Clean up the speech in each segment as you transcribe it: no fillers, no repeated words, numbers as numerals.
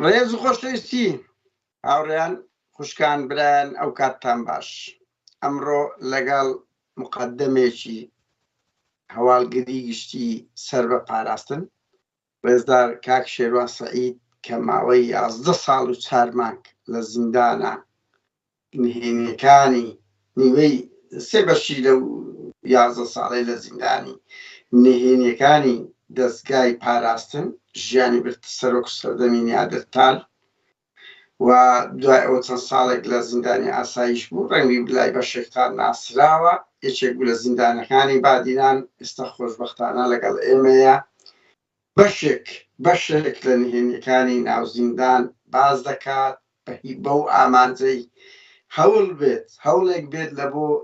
ڕێز و خۆشەویستی هاوڕێیان خوشکان برایان ئەو کاتتان باش. ئەمڕۆ لەگەڵ مقدمێکی هەواڵگری گشتی سەر بە پاراستن ڕێزدار کاک شێروان سەعید کە ماوەی 11 ساڵ و 4 مانگ لە زیندانە نهێنیەکانی نیوەی سێ بەشی لەو 11 ساڵەی لە زیندانی نهێنیەکانی دەستگای پاراستن ژیانی برد سەرۆک سەردەمی نیادرتال و دوای ئەوە چەند ساڵێک لە زیندانی ئاسایش بوو ڕەنگی بلای بەشێکتان ناسراوە یەکێک بوو لە زیندانەکانی بادینان ئێستا خۆشبەختانە لەگەڵ ئێمەیە بەشێک لە نهێنیەکانی ناوزیندان باز دەکات بەو ئامانجەی هەوڵێک بێت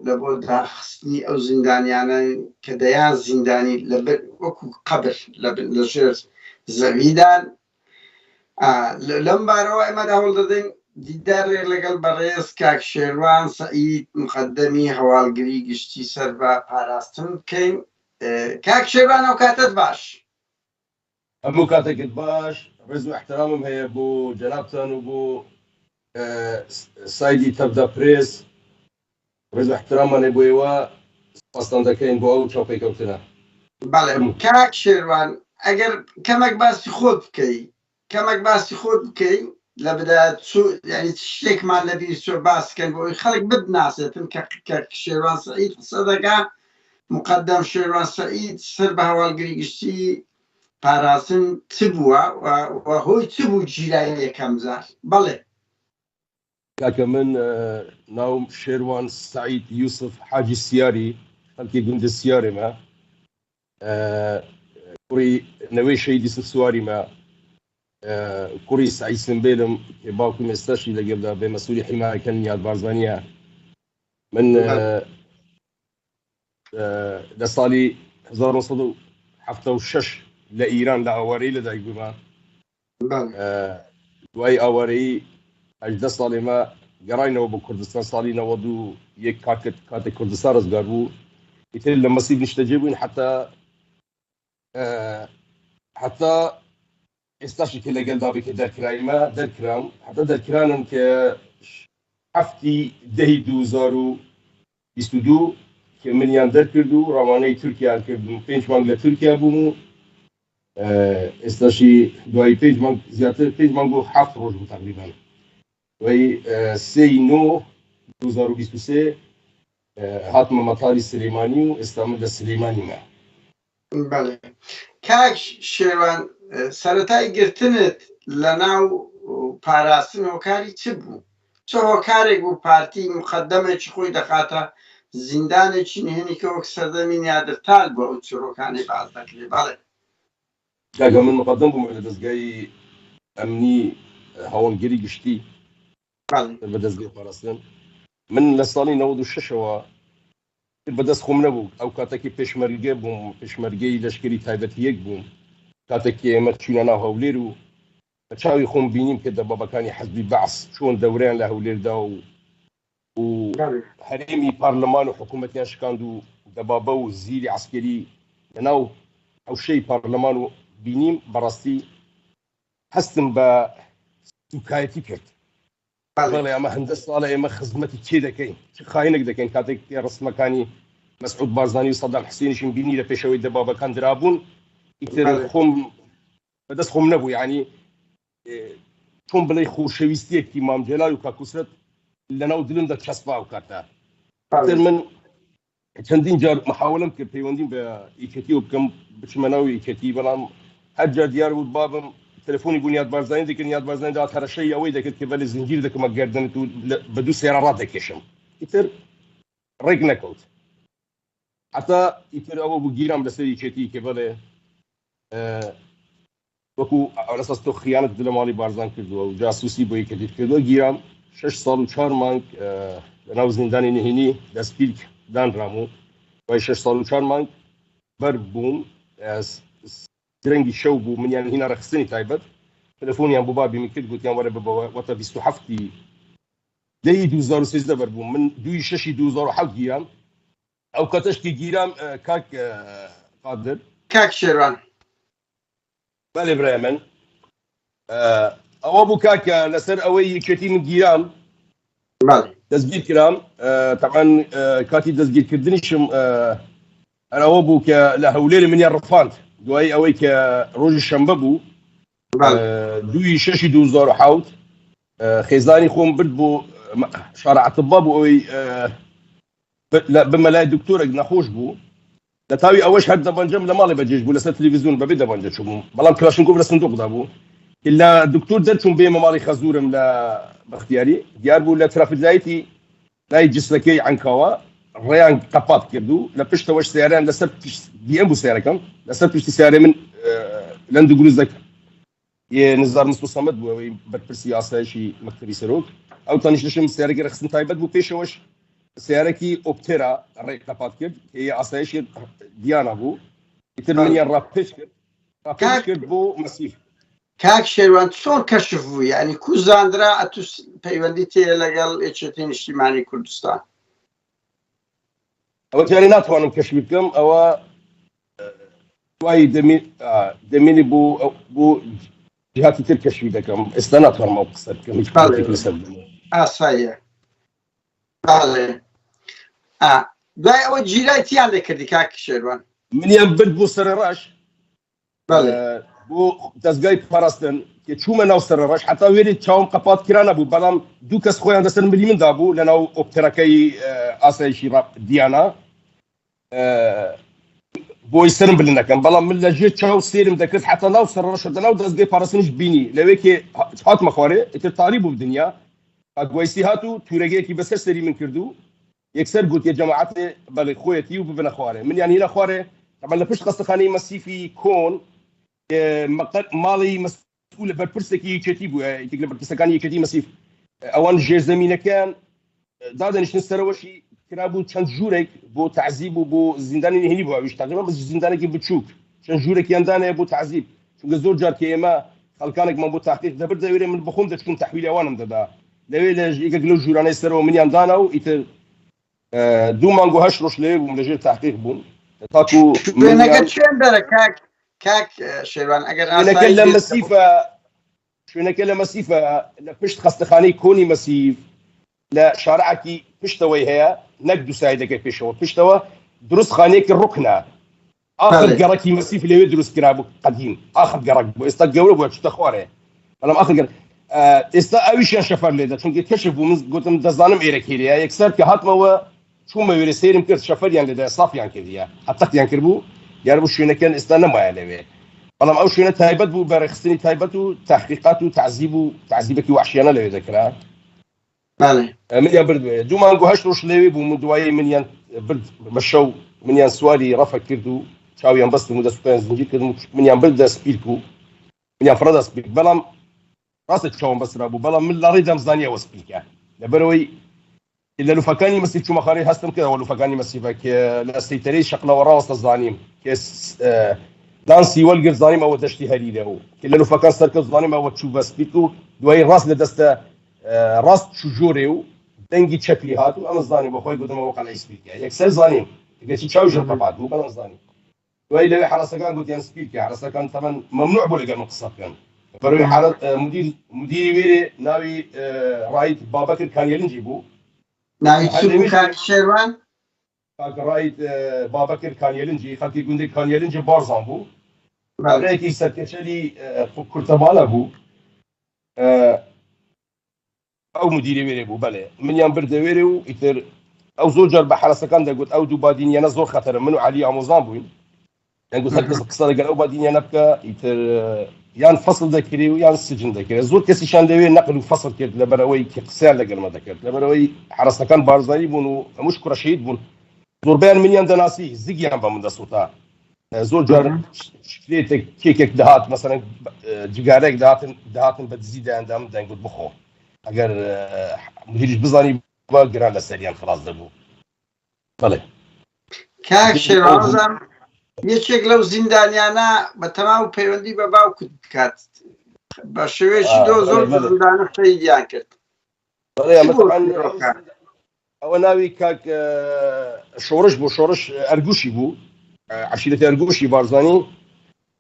لە بۆ داخستنی ئەو زیندانیانە کە دەیان زیندانی وەکو قەبر لە ژێر زەویدان. لەم بارەوە ئێمە هەوڵ دەدەین دیدارێک لەگەڵ بەڕێز کاک شێروان سەعید مقدەمی هەواڵگری گشتی سەر بە پاراستن بکەین. کاک شێروان ئەو کاتت باش. هەموو کاتێکت باش. ڕێز و احترامم هەیە بۆ جەنابتان و بۆ سایدی تەبدا پرێس. ڕێز و احترامانێ بۆ ئێوە سپاسان دەکەین بۆ ئەو چاپەی کەوتنە. بەڵێ کاک شێروان ئەگەر کەمێک باسی خۆت بکەی لە بدایەت یعنی شتێکمان لەبیر چۆ باسکەن بۆ ئەوەی خەڵک بتناسێتن کە شێروان سەعید قسە دەکا مقدەم شێروان سەعید سەر بە هەواڵگری گشتی پاراستن چ بووە و هۆی چ بوو گیرایی یەکەم جار؟ بەڵێ کاکە من ناوم شێروان سەعید یوسف حاجی سیاری خەڵکی گوندە سیارێمە کوڕی نەوەی شەیدی سوواریمە کوڕی سعید سنبێلم کە باوکم ئێستاشی لەگەڵدا بێ مەسئولی حیمایەکەن نیاد بارزانیە. من لە ساڵی 1976 لە ئیران لە ئاوارەی لەدایک بوومە. دوای ئاوارەیی 18 ساڵێمە گەڕاینەوە بۆ کوردستان ساڵی 91 کاتێک کوردستان ڕزگار بوو ئیتر لە مەسیب نیشتەجێ بووین حتا ئێستاشی کە لەگەڵ دابێکە دەرکرایمە دەرکرام حتا دەرکرانم کە هەفتی دەهی 2022 کە منیان دەرکرد و ڕەوانەی تورکیان کردم 5 مانگ لە تورکیا بووم و ئێستاشی دوای 5 مانگ زیاتر 5 مانگ و 7 ڕۆژ بوو تقریبا دوای 3/9/2023 هاتمە مەتاری سلێمانی و ئێستا من لە سلێمانیمە. بەڵێ کاک شێروان سەرەتای گرتنت لە ناو پاراستن هۆکاری چ بوو؟ چ هۆکارێک بوو پارتی مقدەمێکی خۆی دەخاتە زیندانێکی نهێنی کە وەک سەردەمی نیادرتال بووە ئەو چۆرۆکانی باز دەکرێت؟ بەڵێ کاکە من مقدەم بووم لە دەستگای ئەمنی هەواڵگری گشتی بە دەستگای پاراستن. من لە ساڵی 96ەوە بەدەست خۆم نەبوو ئەو کاتێکی پێشمەرگە بووم پێشمەرگەی لەشکری تایبەتی یەک بووم کاتێکی ئێمە چوونە ناو هەولێر و بە چاوی خۆم بینیم کە دەبابەکانی حەزبی بەعس چۆن دەوریان لە هەولێردا و هەرێمی پارلەمان و حکوومەتیان شکاند و دەبابە و زیری عسکەری لەناو حوشەی پارلەمان و بینیم بەڕاستی هەستم بە سوکایەتی کرد. بەڵێ ئەمە هەندە ساڵە ئێمە خزمەتی چێ دەکەین چ خاینێک دەکەین کاتێک ڕسمەکانی مەسعود بارزانی و سەدام حوسێنیشم بینی لە پێشەوەی دەبابەکان درابوون ئیتر خۆم بەدەست خۆم نەبوو یعنی چۆن بڵێ خۆشەویستیەکی مام جێلال و کاکوسرت لەناو دلمدا چەسپا و کاتە تر من چەندین جار محاولم کرد پەیوەندیم بە ئیکەتی و بکەم بچمە ناو ئیکەتی بەڵام هەر جار دیار بوو بابم تلفۆنی بوو نیاد بارزانانی دەکرد نیاد بارزانانی دا هەرەشەی ئەوەی دەکرد کە بەلێ زنجیر دەکەمە گەردنت و بە دوو سێرە ڕادەکێشم ئیتر ڕێک نەکەوت حتا ئیتر ئەوە بوو گیرام لەسەر ئیکەتی کە بەڵێ وەکو ئەساس تۆ خیانەت لە ماڵی بارزان کردووە و جاسووسی بۆ یەکەتیت کردووە گیرام 6 ساڵ و 4 مانگ لەناو زیندانی نهێنی دەستگیر دانرام و دوای 6 ساڵ و 4 مانگ بەر بووم درەنگی شەو بوو منیان هینا ڕەخستنی تایبەت تەلەفۆنیان بۆ بابی من کرد گوتیان وەرە ببەوە وەتە 27 دەی 2013 بەر بووم من 2/6 2007 گیرام ئەو کاتەشتی گیرام کاک قادر کاک شێروان بەڵێ برای من ئەوە بوو کاکە لەسەر ئەوەی یەکێتی من گیران دەستگیر کرام تەقەن کاتی دەستگیرکردنیشم ئەوە بوو کە لە هەولێر منیان ڕفاند دوای ئەوەی کە ڕۆژی شەمبە بوو 2/6/2007 خێزانی خۆم برد بۆ شارە عەتبا بوو ئەوەی بمە لای دکتۆرێک نەخۆش بوو لە تاوی ئەوەش هەر دەبەنجەم لە ماڵی بەجێش بوو لەسەر تەلەڤیزیۆن بەبێ دەبەنجە چووم بەڵام کلاشنکۆڤ لە سندوقدا بوو لە دکتۆر دەرچووم بێمە ماڵی خەزوورم لە بەختیاری دیار بوو لە ترافیکلایتی لای جسرەکەی عنکاوە ڕێیان قەپات کردو لە پشتەوەش سیارەیان لەسەر دیئەم بوو سیارەکەم لەسەر پشتی سیارەی من لەند گروزەکە نزار مستو سەمەد بوو ئەوەی بەرپرسی ئاسایشی مەکتەبی سەرۆک ئەو تەنیشتشم سیارەکە ڕخستن تایبەت بوو پێشەوەش سیارەکی ئۆپتێرا ڕێک قەپات کرد هي ئاسایشی دیانە بوو ئیتر منیان ڕاپێش کرد بۆ مەسیح کاک شێروان چۆن کەشف بوو یعنی کو زاندرا ئەتو پەیوەندی تێ لەگەڵ یەکێتی نیشتیمانی کوردستان ئەوە جارێ ناتوانم کەشفی بکەم ئەوە دوای دەمێنی بۆ جهاتی تر کەشفی دەکەم ئێستا ناتوانم ئەو قسە بکەم هیچ کاتێک لەسەر ئاساییە دوای ئەوە جیرای تیان لێکردی کاک شێروان منیان برد بۆ سەرڕاش بۆ دەستگای پاراستن کە چوومە ناو سەرڕاش حتا وێری چاوم قەپات کرانە بوو بەڵام دوو کەس خۆیان لەسەر ملی مندا بوو لەناو ئۆپتێرەکەی ئاسایشی دیانە بۆی سرم بلنەکەم بەڵام من لەژێر چاو سێرم دەکرد حتا ناو سەرڕاشە لەناو دەستگای پاراستنیش بینی لەوێ کێ هاتمە خوارێ ئیتر تاری بوو دنیا گوایسی هاتو تورەگەیەکی بەسەر سەری من کردو یەکسەر گوت یە جەماعەتێ بەڵێ خۆیەتی و ببنە خوارێ منیان هینە خوارێ طبعا لە پشت قەستەخانەی مەسیفی کۆن ماڵی مەسئول بەرپرسێکی یەکێتی بوو یەکێک لە بەرپرسەکانی یەکێتی مەسیف ئەوان ژێرزەمینەکان دادەنیشتن سەرەوەشی کرابوو چەند ژوورێک بۆ تعزیب و بۆ زیندانی نهێنی بوو ئەویش تقریبا بە زیندانێکی بچووک چەند ژوورێکیان دانەیە بۆ تعزیب چونکە زۆر جار کە ئێمە خەڵکانێکمان بۆ تاقیق دەبرد دەوێرێ من بخۆم دەچون تەحویلی ئەوانم دەدا لەوێ لە یەکێک لەو ژوورانەی سەرەوە منیان دانا و ئیتر 2 مانگ و 8 ڕۆژ لەوێ بووم لەژێر تاقیق بوون تاکو وێنەکە چێن دەرە کاک شێروان ئەگەر شوێنەکە لە مەسیفە لە پشت خەستەخانەی کۆنی مەسیف لە شارعکی پشتەوەی هەیە نەک دوو سایدەکە پێشەوە پشتەوە دروست خانەیەکی ڕوکنە ئاخر گەڕەکی مەسیف لەوێ دروست کرا بوو قەدیم ئاخر گەڕەک بوو ئێستا گەورە بووە چتە خوارێ بەڵام ئاخر گەڕ ئێستا ئەویشیان شەفەر لێدە چونکە کەشف بوو من گوتم دەزانم ئێرەکێریە یەکسەر کە هاتمەوە چوومە وێرە سێرم کرد شەفەریان لێدە سافیان کردیە حەتەقیان کرد بوو یار بوو شوێنەکەن ئێستا نەمایە لەوێ بەڵام ئەو شوێنە تایبەت بوو بە ڕێخستنی تایبەت و تحقیقات و تعزیبێکی وحشیانە لەوێ دەکرا منیان بردوێ 2 مانگ و 8 ڕۆژ لەوێ بوو دوایی منیان برد بە شەو منیان سواری ڕەفە کرد و چاویان بەستم و دەستپیان زنجیر کردم منیان برد دەسپیرک و منیان فڕە دەسپیرک بەڵام ڕاستە چاوم بەسرا بوو بەڵام من لە ڕێی دەمزانیەوە سپیرکە لەبەرەوەی لە لوفەکانی مەسیف چوومەخارەی هەستم کردەوە لوفەکانی مەسیفە کە لە سەیتەرەی شەقلەوە ڕاوەستە زانیم کە دانسی وەلگر زانیم ئەوە دەشتی هەریرە و کە لە لوفەکان سەرکەوت زانیم ئەوە چوو بە سپیرک و دوایی ڕاست لە دەستە ڕاست چوو ژۆرێ و دەنگی چەپی هات و ئەمە زانیم بە خۆی گوتمەوە قەڵای سپیرکە یەکسەر زانیم گەچی چاو ژەر قەپات بوو بەڵام زانیم دوایی لەوێ حرەسەکان گوتیان سپیرکە حرەسەکان تەمەن مەمنوع بوو لەگەڵ من قسە بکەن بەڕووی حالەت مدیری وێرێ ناوی ڕایت بابەکر کانیەلنجی بوو ناوی چی بوو کاک شێروان ڕایت بابەکر کانیەلنجی خەڵکی گوندی کانیەلنجی بارزان بوو ڕێکی سەرکەچەری کورتەباڵە بوو ئەو مدیری وێرێ بوو بەڵێ منیان بردە وێرێ و ئیتر ئەو زۆر جار بە حرەسەکان دەگوت ئەو دوو بادینیانە زۆر خەتەرە من و عەلی ئامۆزان بووین دەنگوت هەر کەس قسە لەگەڵ ئەو بادینیانە بکە ئیتر یان فەسڵ دەکرێ و یان سجن دەکرێت زۆر کەسیشان لەوێ نەقل و فەسڵ کرد لەبەرەوەی کە قسەیان لەگەڵمە دەکرد لەبەرەوەی حرەسەکان بارزانی بوون و هەمووش کوڕە شەهید بوون زۆربیان منیان دەناسی زیگیان بە من دەسووتا زۆر جار شتێک کێکێک دەهات مەسەڵەن جگارێک دەهاتن بە دزی دایاندام دەنگوت بخۆ ئەگەر مدیریش بزانی بە گران لە سەریان خلاص دەبوو بەڵێ کاک شێروان یەکێک لەو زیندانیانە بە تەمام پەیوەندی بە باوکت بکات بە شێوەیەکی زۆر زیندانە فەیدیان کرد ئەوە ناوی کاک شۆڕش بوو شۆڕش ئەرگوشی بوو عەشیرەتی ئەرگوشی بارزانی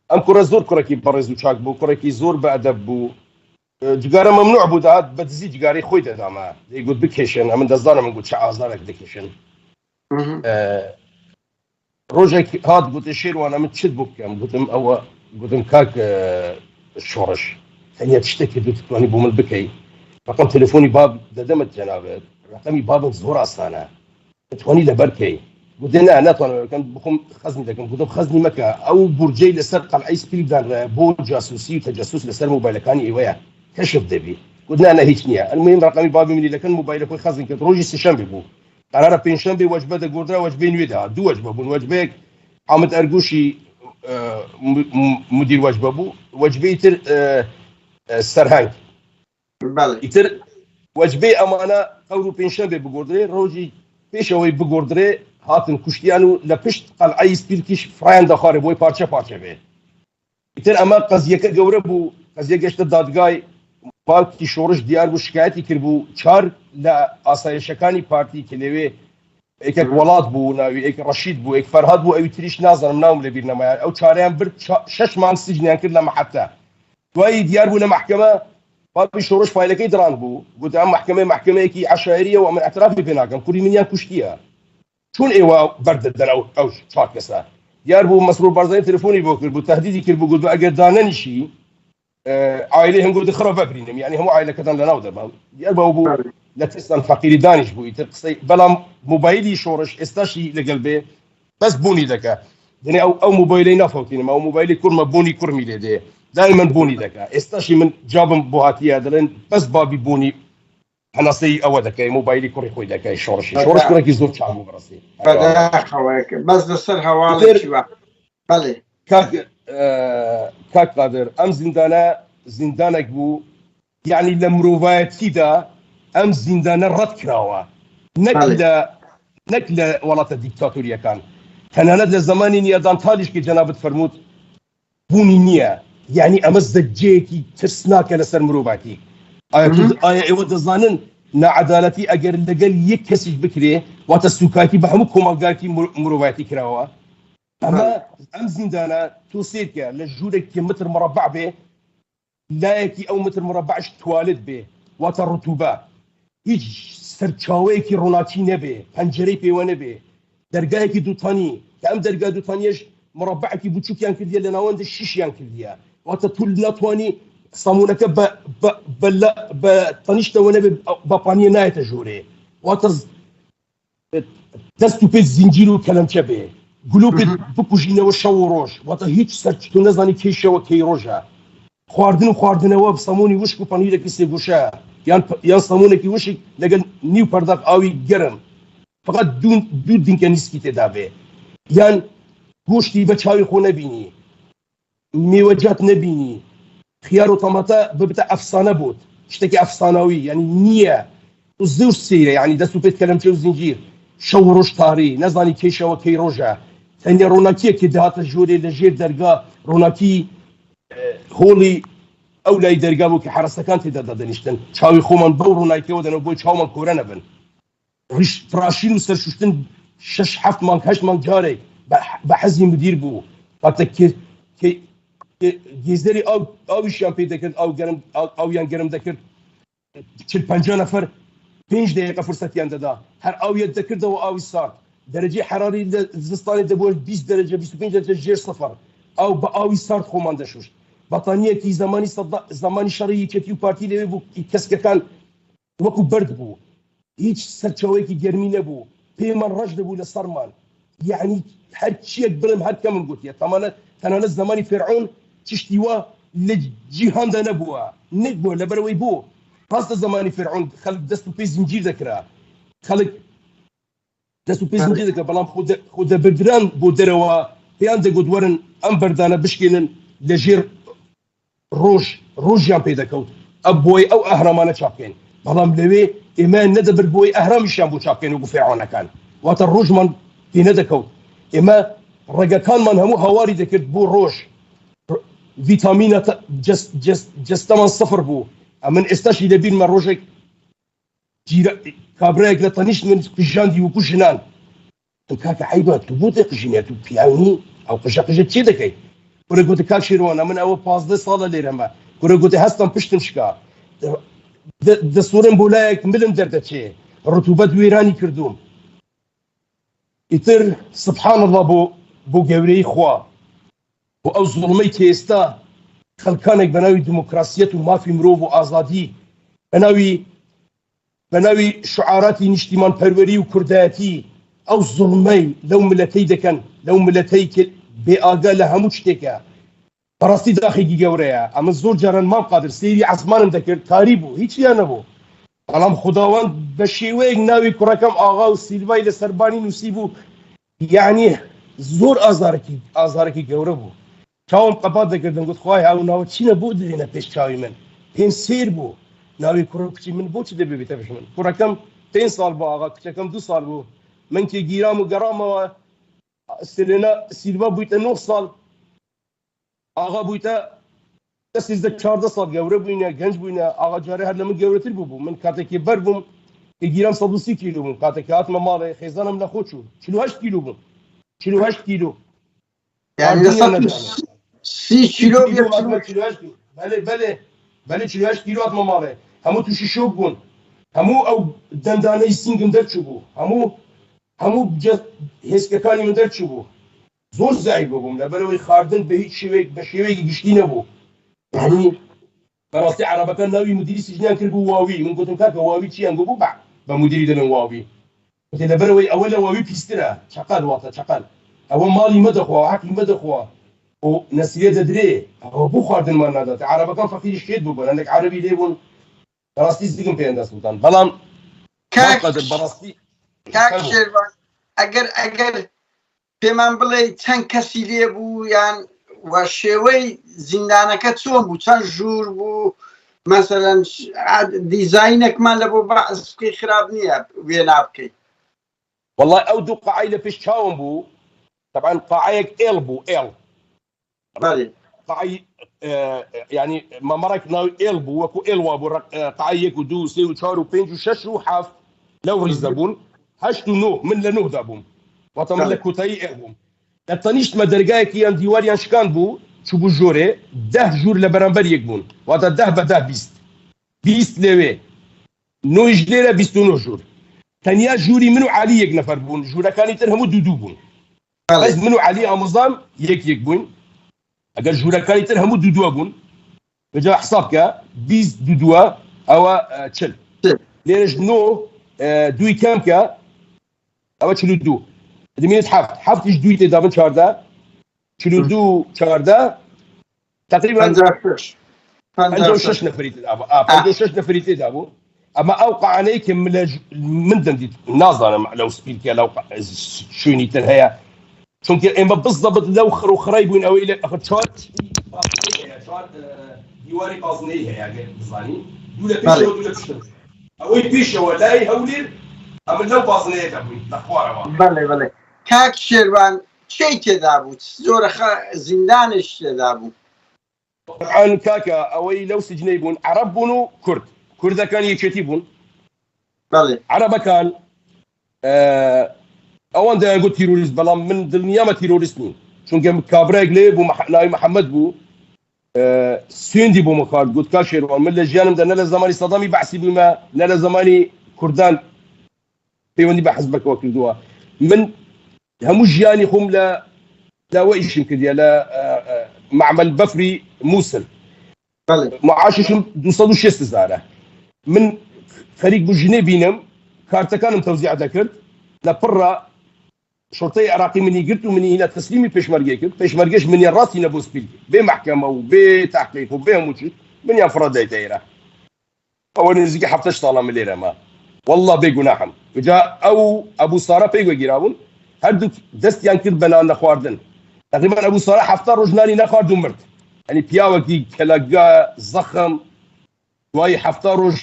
ئەم کوڕە زۆر کوڕێکی بەڕێز و چاک بوو کوڕێکی زۆر بە ئەدەب بوو جگارە مەمنوع بوو داهات بەدزی جگاری خۆی دەداما دەیگوت بکێشن ئەمن دەزانم من گوت چه ئازارێک دەکێشن ڕۆژێک هات گوتە شێروانە من چت بۆ بکەم گوتم ئەوە گوتم کاک شۆڕش تەنیا شتێکی دوتوانی بۆ من بکەی ڕقم تەلەفۆنی باب دەدەمت جەنابەت ڕقمی بابم زۆر ئاسانە دەتوانی لەبەر بکەی گوتێ نا ناتوانم بخۆم خەزمی دەکەم گوتم خەزمی مەکە ئەو بورجەی لەسەر قەلعەی سپیلدانرا بۆ جاسوسی و تەجەسوس لەسەر مۆبایلەکانی ئێوەیە کەشف دەبی گوت نا هیچ نییە المهم ڕقمی بابی منی دەکەن مۆبایلە خۆی خەزم کرد ڕۆژی سێشەمبێ بوو قرارە پێنجشەمبێ وەجبە دەگۆڕرا وەجبەی نوێدا دوو وەجبە بوون وەجبەیەک حامد ئەرگوشی مدیر وەجبە بوو وەجبەی تر سەرهەنگ ئیتر وەجبەی ئەمانە ئەوڕ و پێنجشەمبێ بگۆڕدرێ ڕۆژی پێشەوەی بگۆڕدرێ هاتن کوشتیان و لە پشت قەلعەی سپیلکیش فڕیان دەخوارێ بۆی پارچە پارچە بێ ئیتر ئەمە قەزیەکە گەورە بوو قەزیە گەشتە دادگای باوکی شۆڕش دیار بوو شکایەتی کرد بوو چار لە ئاسایشەکانی پارتی کە لەوێ یەکێک وڵات بوو ناوی ئێک ڕەشید بوو ئێک فەرهاد بوو ئەوی تریش نازانم ناوم لەبیر نەمایە ئەو چارەیان برد 6 مانگ سجنیان کرد لە مەحەبتە دوایی دیار بوو لە مەحکەمە باوکی شۆڕش فایلەکەی دڕان بوو گوت ئەم محکەمەیەکی عەشایریە و من ئەترافی پێ ناکەم کوڕی منیان کوشتیە چون ئێوە بەردەدەن ئەو چوار کەسە دیار بوو مەسرور بارزانانی تەلەفۆنی بۆ کرد بوو تهدیدی کرد بوو گوت ئەگەر دانەنیشی عائلەی هەنگۆ دخڕە بەبرینم یعنی هەموو عائلەکەتان لەناو دەبام دیار بەوە بوو لە تستان فەقیری دانیش بوو ئیتر قسەی بەڵام مۆبایلی شۆڕش ئێستاشی لەگەڵ بێ بەس بوونی دەکا دەنێ ئەو مۆبایلەی نافەوتینم ئەو مۆبایلی کوڕمە بوونی کوڕمی لێ دێ دایما بوونی دەکا ئێستاشی من جابم بۆ هاتیە دەڵێن بەس بابی بوونی هەناسەی ئەوە دەکەی مۆبایلی کوڕی خۆی دەکەی شۆڕشی کوڕێکی زۆر چاک بوو بەڕاستی بەس لەسەر هەواڵێکی وا بەڵێ کاک قادر ئەم زیندانێک بوو یعنی لە مرۆڤایەتیدا ئەم زیندانە ڕەت کراوە نەک لە وڵاتە دیکتاتۆریەکان تەنانەت لە زمانی نیەدان تالیش کە جەنابەت فەرمووت بوونی نییە یعنی ئەمە زەجەیەکی ترسناکە لەسەر مرۆڤاتی ئایا ئێوە دەزانن نەعەدالەتی ئەگەر لەگەل یەک کەسیش بکرێ واتە سوکایەتی بە هەموو کۆمەلگایەتی مرۆڤایەتی کراوە ئەمە ئەم زیندانە تۆ سێرکە لە ژوورێکی متر مربع بێ لایەکی ئەو متر مربعش توالت بێ واتە ڕوتوبە هیچ سەرچاوەیەکی ڕووناکی نەبێ پەنجەرەی پێوە نەبێ دەرگایەکی دووتانی کە ئەم دەرگا دووتانیەش مربعێکی بچووکیان کردیە لە ناوەندە شیشیان کردیە واتە تو ناتوانی سامونەکە بە تەنیشتەوە نەبێ بە پانیە نایەتە ژوورێ واتە دەست و پێت زنجیر و کەلەمچە بێ گلوپێت بکوژینەوە شەو و ڕۆژ واتە هیچ سەرچتو نەزانی کەی شەوە کەی ڕۆژە خواردن و خواردنەوە سەمونی وشک و پەنیرێکی سێگوشە یان سەمونێکی وشک لەگەڵ نیو پەرداق ئاوی گەرم فقط دوو دینکە نیسکی تێدا بێ یان گۆشتی بە چاوی خۆ نەبینی میوەجات نەبینی خیار و تەماتە ببتە ئەفسانە بوت شتێکی ئەفساناوی یعنی نییە زۆر سەیرە یعنی دەست و پێت کەلەمچە و زنجیر شەو و ڕۆژ تاری نەزانی کەی شەوە کەی ڕۆژە تەنیا ڕۆناکیەکی داهاتە ژوورێ لە ژێر دەرگا ڕۆناکی هۆڵی ئەو لای دەرگا بوو کە حرەسەکان تێدا دەدەنیشتن چاوی خۆمان بەو ڕووناکیەوە دەنەوە بۆی چاومان کۆرە نەبن ڕاشین و سەرشوشتن 6-7 مانگ 8 مانگ جارێک بە حەزی مدیر بوو هاتە گێزەری ئاویشیان پێ دەکرد ئاویان گەرم دەکرد 40-50 نەفەر 5 دقیقە فرسەتیان دەدا هەر ئاویەت دەکردەوە ئاوی سارد دەرەجەی حراری لە زستانی دەبووە 20 دەرەجە 25 دەرەجە ژێر سەفەر ئەو بە ئاوی سارد خۆمان دەشوشت بەتانیەکی زمانی شەڕی یەکێتی و پارتی لەوێ بوو کەسکەکان وەکو بەرد بوو هیچ سەرچاوەیەکی گەرمی نەبوو پێمان ڕەش دەبوو لە سەرمان یعنی هەر چیەک بڵم هەر کەمم گوتیە تەنانەت زمانی فێرعون چشتی وە لە جیهاندا نەبووە نەبووە لەبەرەوەی بوو ڕاستە زمانی فێرعون خەڵک دەست و پێی زنجیر دەکرا خەڵک دەست و پێی زنجیر دەکرا بەڵام خۆ دەبردران بۆ دەرەوە پێیان دەگوت وەرن ئەم بەردانە بشکێنن لە ژێر ڕۆژیان پێ دەکەوت بۆی ئەو ئەهرامانە چاپکەین بەڵام لەوێ ئێمە نەدەبرد بۆی ئەهرامیشیان بۆ چاپکەین و بۆ فێرعونەکان واتە ڕۆژمان پێ نەدەکەوت ئێمە ڕێگەکانمان هەموو هەواری دەکرد بۆ ڕۆژ ڤیتامینە جەستەمان سەفر بوو ئەمن ئێستاشی لەبیرمە ڕۆژێک کابرایەک لە تەنیشت من قژاندی وەکو ژنان کاکە عەیبە تو بۆ دەقژینێت و پیاوی ئەو قژە چێ دەکەی کوڕە گوتە کاک شێروانە من ئەوە 15 ساڵە لێرەمە کوڕە گوتە هەستم پشتم شکا دەسوورم بۆ لایەک ملم دەردەچێ ڕتوبەت وێرانی کردوم ئیتر سبحان الله بۆ گەورەی خوا بۆ ئەو زوڵمەی کە ئێستا خەڵکانێک بە ناوی دیموکراسیەت و مافی مرۆڤ و ئازادی بە ناوی شعاراتی نیشتیمان پەروەری و کوردایەتی ئەو زوڵمەی لەو ملەتەی دەکەن لەو ملەتەی کە بێئاگا لە هەموو شتێکە بەڕاستی داخێکی گەورەیە ئەمە زۆر جاران مام قادر سەیری عەزمانم دەکرد کاری بوو هیچیان نەبوو بەڵام خوداوەند بە شێوەیەک ناوی کوڕەکەم ئاغا و سیلڤای لە سەربانی نووسی بوو یعنی زۆر ئازارێکی گەورە بوو چاوم قەپات دەکردم گوت خوای هاو ناوە چینە بۆ دێنە پێش چاوی من پێم سیر بوو ناوی کوڕە کچی من بۆچی دەبێتە پێش من کوڕەکەم 5 ساڵ بوو ئاغا کچەکەم 2 ساڵ بوو من کێ گیرام و گەڕامەوە سیلڤا بوویتە 9 ساڵ ئاغا بوویتە 14 ساڵ گەورە بووینە گەنج بووینە ئاغا جارێ هەر لە من گەورەتر بوو من کاتێکی بەر بووم کە گیرام 130 کیلو بووم کاتێکی هاتمە ماڵێ خێزانم لەخۆ چوو 48 کیلو بووم 48 کیلو يعني 30 كيلو بله 48 کیلو هاتمە ماڵێ هەموو تووشی شۆک بوون هەموو ئەو دەندانەی سینگم دەرچوو بوو هەموو هێزکەکانی من دەرچوو بوو زۆر زایب بووم لەبەرەوەی خواردن بە هیچ بە شێوەیەکی گشتی نەبوو یعنی بەڕاستی عەرەبەکان ناوی مدیری سیژنیان کرد بوو واوی من گوتم کاکە واوی چیان گوت بوو بە مدیری دەڵێن واوی وتێ لەبەرەوەی ئەوە لە واوی پیس‌ترە چەقەل واتە چەقەل ئەوە ماڵی مەدەخوا حەقی مەدەخوا و نەسیرە دەدرێ ئەوە بۆ خواردنمان نادات عەرەبەکان فەقیری شێت بوو بەن هەندێک عەرەبی لێ بوون بەڕاستی زگم پێیان دەست بوتان بەڵام بەڕاستی کاک شێروان ئەگەر پێمان بڵێ چەند کەسی لێ بوو یان وە شێوەی زیندانەکە چۆن بوو چەند ژوور بوو مەسەلەن دیزاینێکمان لە بۆ بەعز بکەی خراپ نییە وێنا بکەیت والله ئەو دوو قەعای لە پێش چاوم بوو طبعا قەعەیەک ئێڵ بوو ئێڵ قەعەی يعني مەمەڕێک ناوی ئێڵ بوو وەکو ئێڵ وا بوو قەعەی 1 و 2 و 3 و 4 و 5 و 6 و 7 لەو ڕیزە بوون 8 و 9 من لە 9 دا بووم واتە من لە کۆتایی ئێڵ بووم لە تەنیشتمە دەرگایەکی یان دیواریان شکاند بوو چوو بوو ژۆرێ 10 ژوور لە بەرامبەر یەک بوون واتە 10 بە 10 20 لەوێ 9 لێرە 29 ژوور تەنیا ژووری من و عالی یەک نەفەر بوون ژوورەکانی تر هەموو دوو بوون بەس من و عالی ئامۆزام یەک بووین ئەگەر ژوورەکانی تر هەموو دوو بوون بەجا حسابکە 20 دوو ئەوە 40 لێرەش 9 دوی کەمکە ئەوە 42 دەمێنێت 7 دوی تێدا بن 14 42 14 تقریبا 56 نەفەری تێدا بوو 56 نەفەری تێدا بوو ئەمە ئەو قەعانەی کە من دەمدیت نازانم لەو سپیلکە لەو شوێنی تر هەیە چونکە ئێمە بزدەبت لەو خڕ و خڕای بووین ئەوەی لە چوار دیواری قازنەی هەیە بزانی دوو لە پێشەوە دوو لە پشتن ئەوەی پێشەوە لای هەولێر ئەمە لەو بازنەیەکە بووین لە خوارەوە بەڵێ کاک شێروان چی تێدا بوو زۆرە زیندانش تێدا بوو طبعا کاکە ئەوەی لەو سجنەی بوون عەرەب بوون و کوردەکان یەکێتی بوون عەرەبەکان ئەوان دەیان گوت تیرۆریست بەڵام من دڵنیامە تیرۆریست نیم چونکە کابرایەک لێ بوو ناوی محەممەد بوو سوێندی بۆ مخارد گوت کا شێروان من لە ژیانمدا نە لە زمانی سەدامی بەحسی بوومە نە لە زمانی کوردان پەیوەندی بە حەزبەکەوە کردووە من هەموو ژیانی خۆم لە داوە ئیشم کردیە لە معمل بەفری مووسڵ معاششم 260,000 من خەریک بوو ژنێ بینم کارتەکانم تەوزیع دەکرد لە پڕە شۆرتەی عێراقی منی گرت و منی هینە تەسلیمی پێشمەرگەی کرد پێشمەرگەش منی ڕاستی نەبوو سپیل بێ مەحکەمە و بێ تاحقیق و بێ هەموو چیت منیان فڕەدایتە ئێرە ئەوە نزیکە 7 ساڵە لێرەمە والله بێگوناحم جا ئەو ئەبوو سارە پێی وەگیراون هەردوو دەستیان کرد بە نان نەخواردن تقریبا ئەبوو سارە 7 ڕۆژ نانی نەخوارد و مرد ئەنی پیاوەکی کەلەگا زەخم دوای 7 ڕۆژ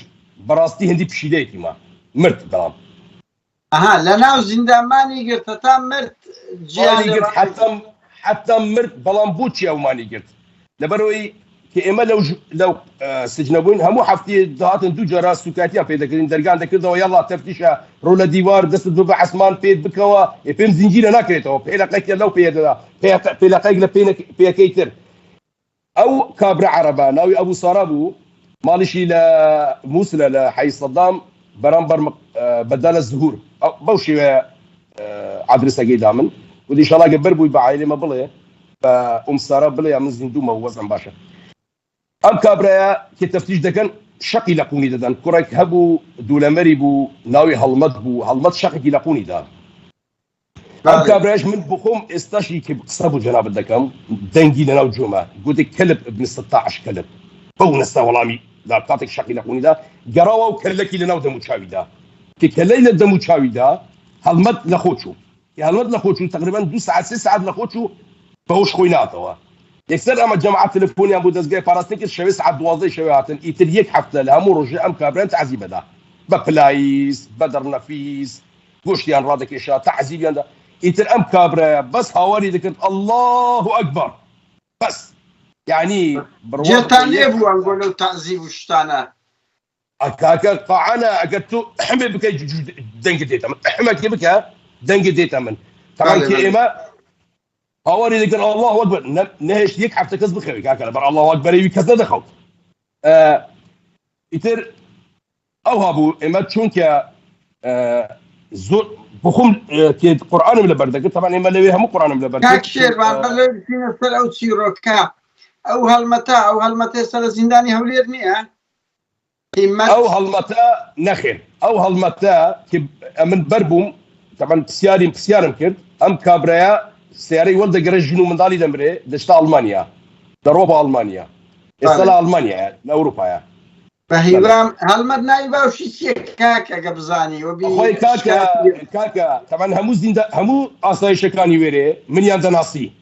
بەڕاستی هەندی پشیلەیەکی ما مرد بەڵام لە ناو زیندانمانی گرتە تا مرد گیانی گرت حتا مرد بەڵام بۆچی ئەومانی گرت لەبەرەوەی کە ئێمە لەو سجنە بووین هەموو هەفتەیە داهاتن دوو جارە سوکاتیان پێ دەکردین دەرگان دەکردەوە یاڵا تەفتیشە ڕۆ لە دیوار دەستت بە عەسمان پێت بکەوە پێم زنجیرە ناکرێتەوە پێلەقەیەک لەو پێدەدا پێلەقەیەک لە پێەکەی تر ئەو کابرا عەرەبە ناوی ئەبوو سارا بوو مالشي لموصل لحي صدام برامبر بدال الزهور بوشي عدرسه قيدا من ودي ان شاء الله قبر بو بعائله ما بلي ساره بلي من زندومه وزن باشا ام كابرا كتفتيش دكن شقي لقوني ددن كرك هبو دولمري بو ناوي هلمت شقي لقوني دا ام كابراش من بخوم استشي كبصبو جناب الدكم دنجي لنا وجومه قلت كلب ابن 16 كلب بونستا ولامي لا قاتك شقي لقوني دا قراوا وكلكي لنا ودمو تشاوي دا كلي لدمو تشاوي دا هلمت لخوتشو يا هلمت لخوتشو تقريبا 2 ساعات 6 ساعات لخوتشو بوش خويناتوا يكسر اما جماعه تليفوني ابو دزقاي فراستيك شوي ساعات دوازي شوي هاتن يتريك حفله لها رجع ام كابران تعذيب دا ببلايس بدر نفيس قوشتيان رادك اشا تعذيب دا يتر ام كابرا بس هاوري ذكرت الله اكبر بس يعني جتان يبو نقولوا تعذيب وشتانا اكاكا قاعنا اكدتو احمد بك دنق ديتا من احمد كيفك دنق ديتا من طبعا كيما هاوري ذكر الله اكبر نهش يك حتى كذب خير كاكا بر الله اكبر يكذا دخل يتر او هابو اما تشونك زور بخوم كي قران من بردك طبعا اما لوي هم قران من بردك كاكشير بلو فينا سلو تشيروكا او هالمتا سل زنداني هوليرني او هالمتا نخير او هالمتا من بربوم طبعا بسيارم كرد ام كابريا سياري ولد قرج جنو من دالي دمري دشتا المانيا دروبا المانيا استلا المانيا لاوروبا فهيرام هالمد نايبا وشي كاكا قبزاني وبي اخوي كاكا طبعا همو اسايش كان يوري من ياند ناصي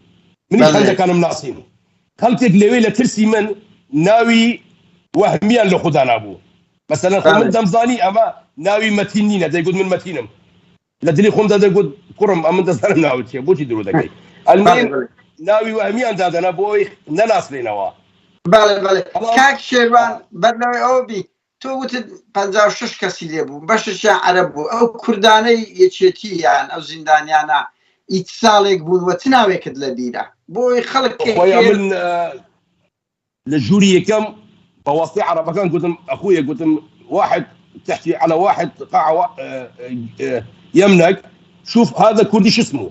من عندك كانوا مناصين خلتك لويله ترسي من ناوي وهميا لخدانا ابو مثلا خمن دمزاني اما ناوي متينين هذا يقول من متينم لدري خم هذا يقول كرم امن دزر ناوي شي بوتي درو دكاي المهم ناوي وهميا هذا انا بوي نناس لينوا بله كاك شيروان بدنوي اوبي تو قلت 56 كسي ليبو باش عرب بو او كرداني يتشتي يعني او زندانيانا يتصالك بون وتناوي كد لبيرا بوي خلق خويا من للجوري كم بواسطة عرب كان قلت اخويا قلت واحد تحكي على واحد قاعه يمنك شوف هذا كردي شو اسمه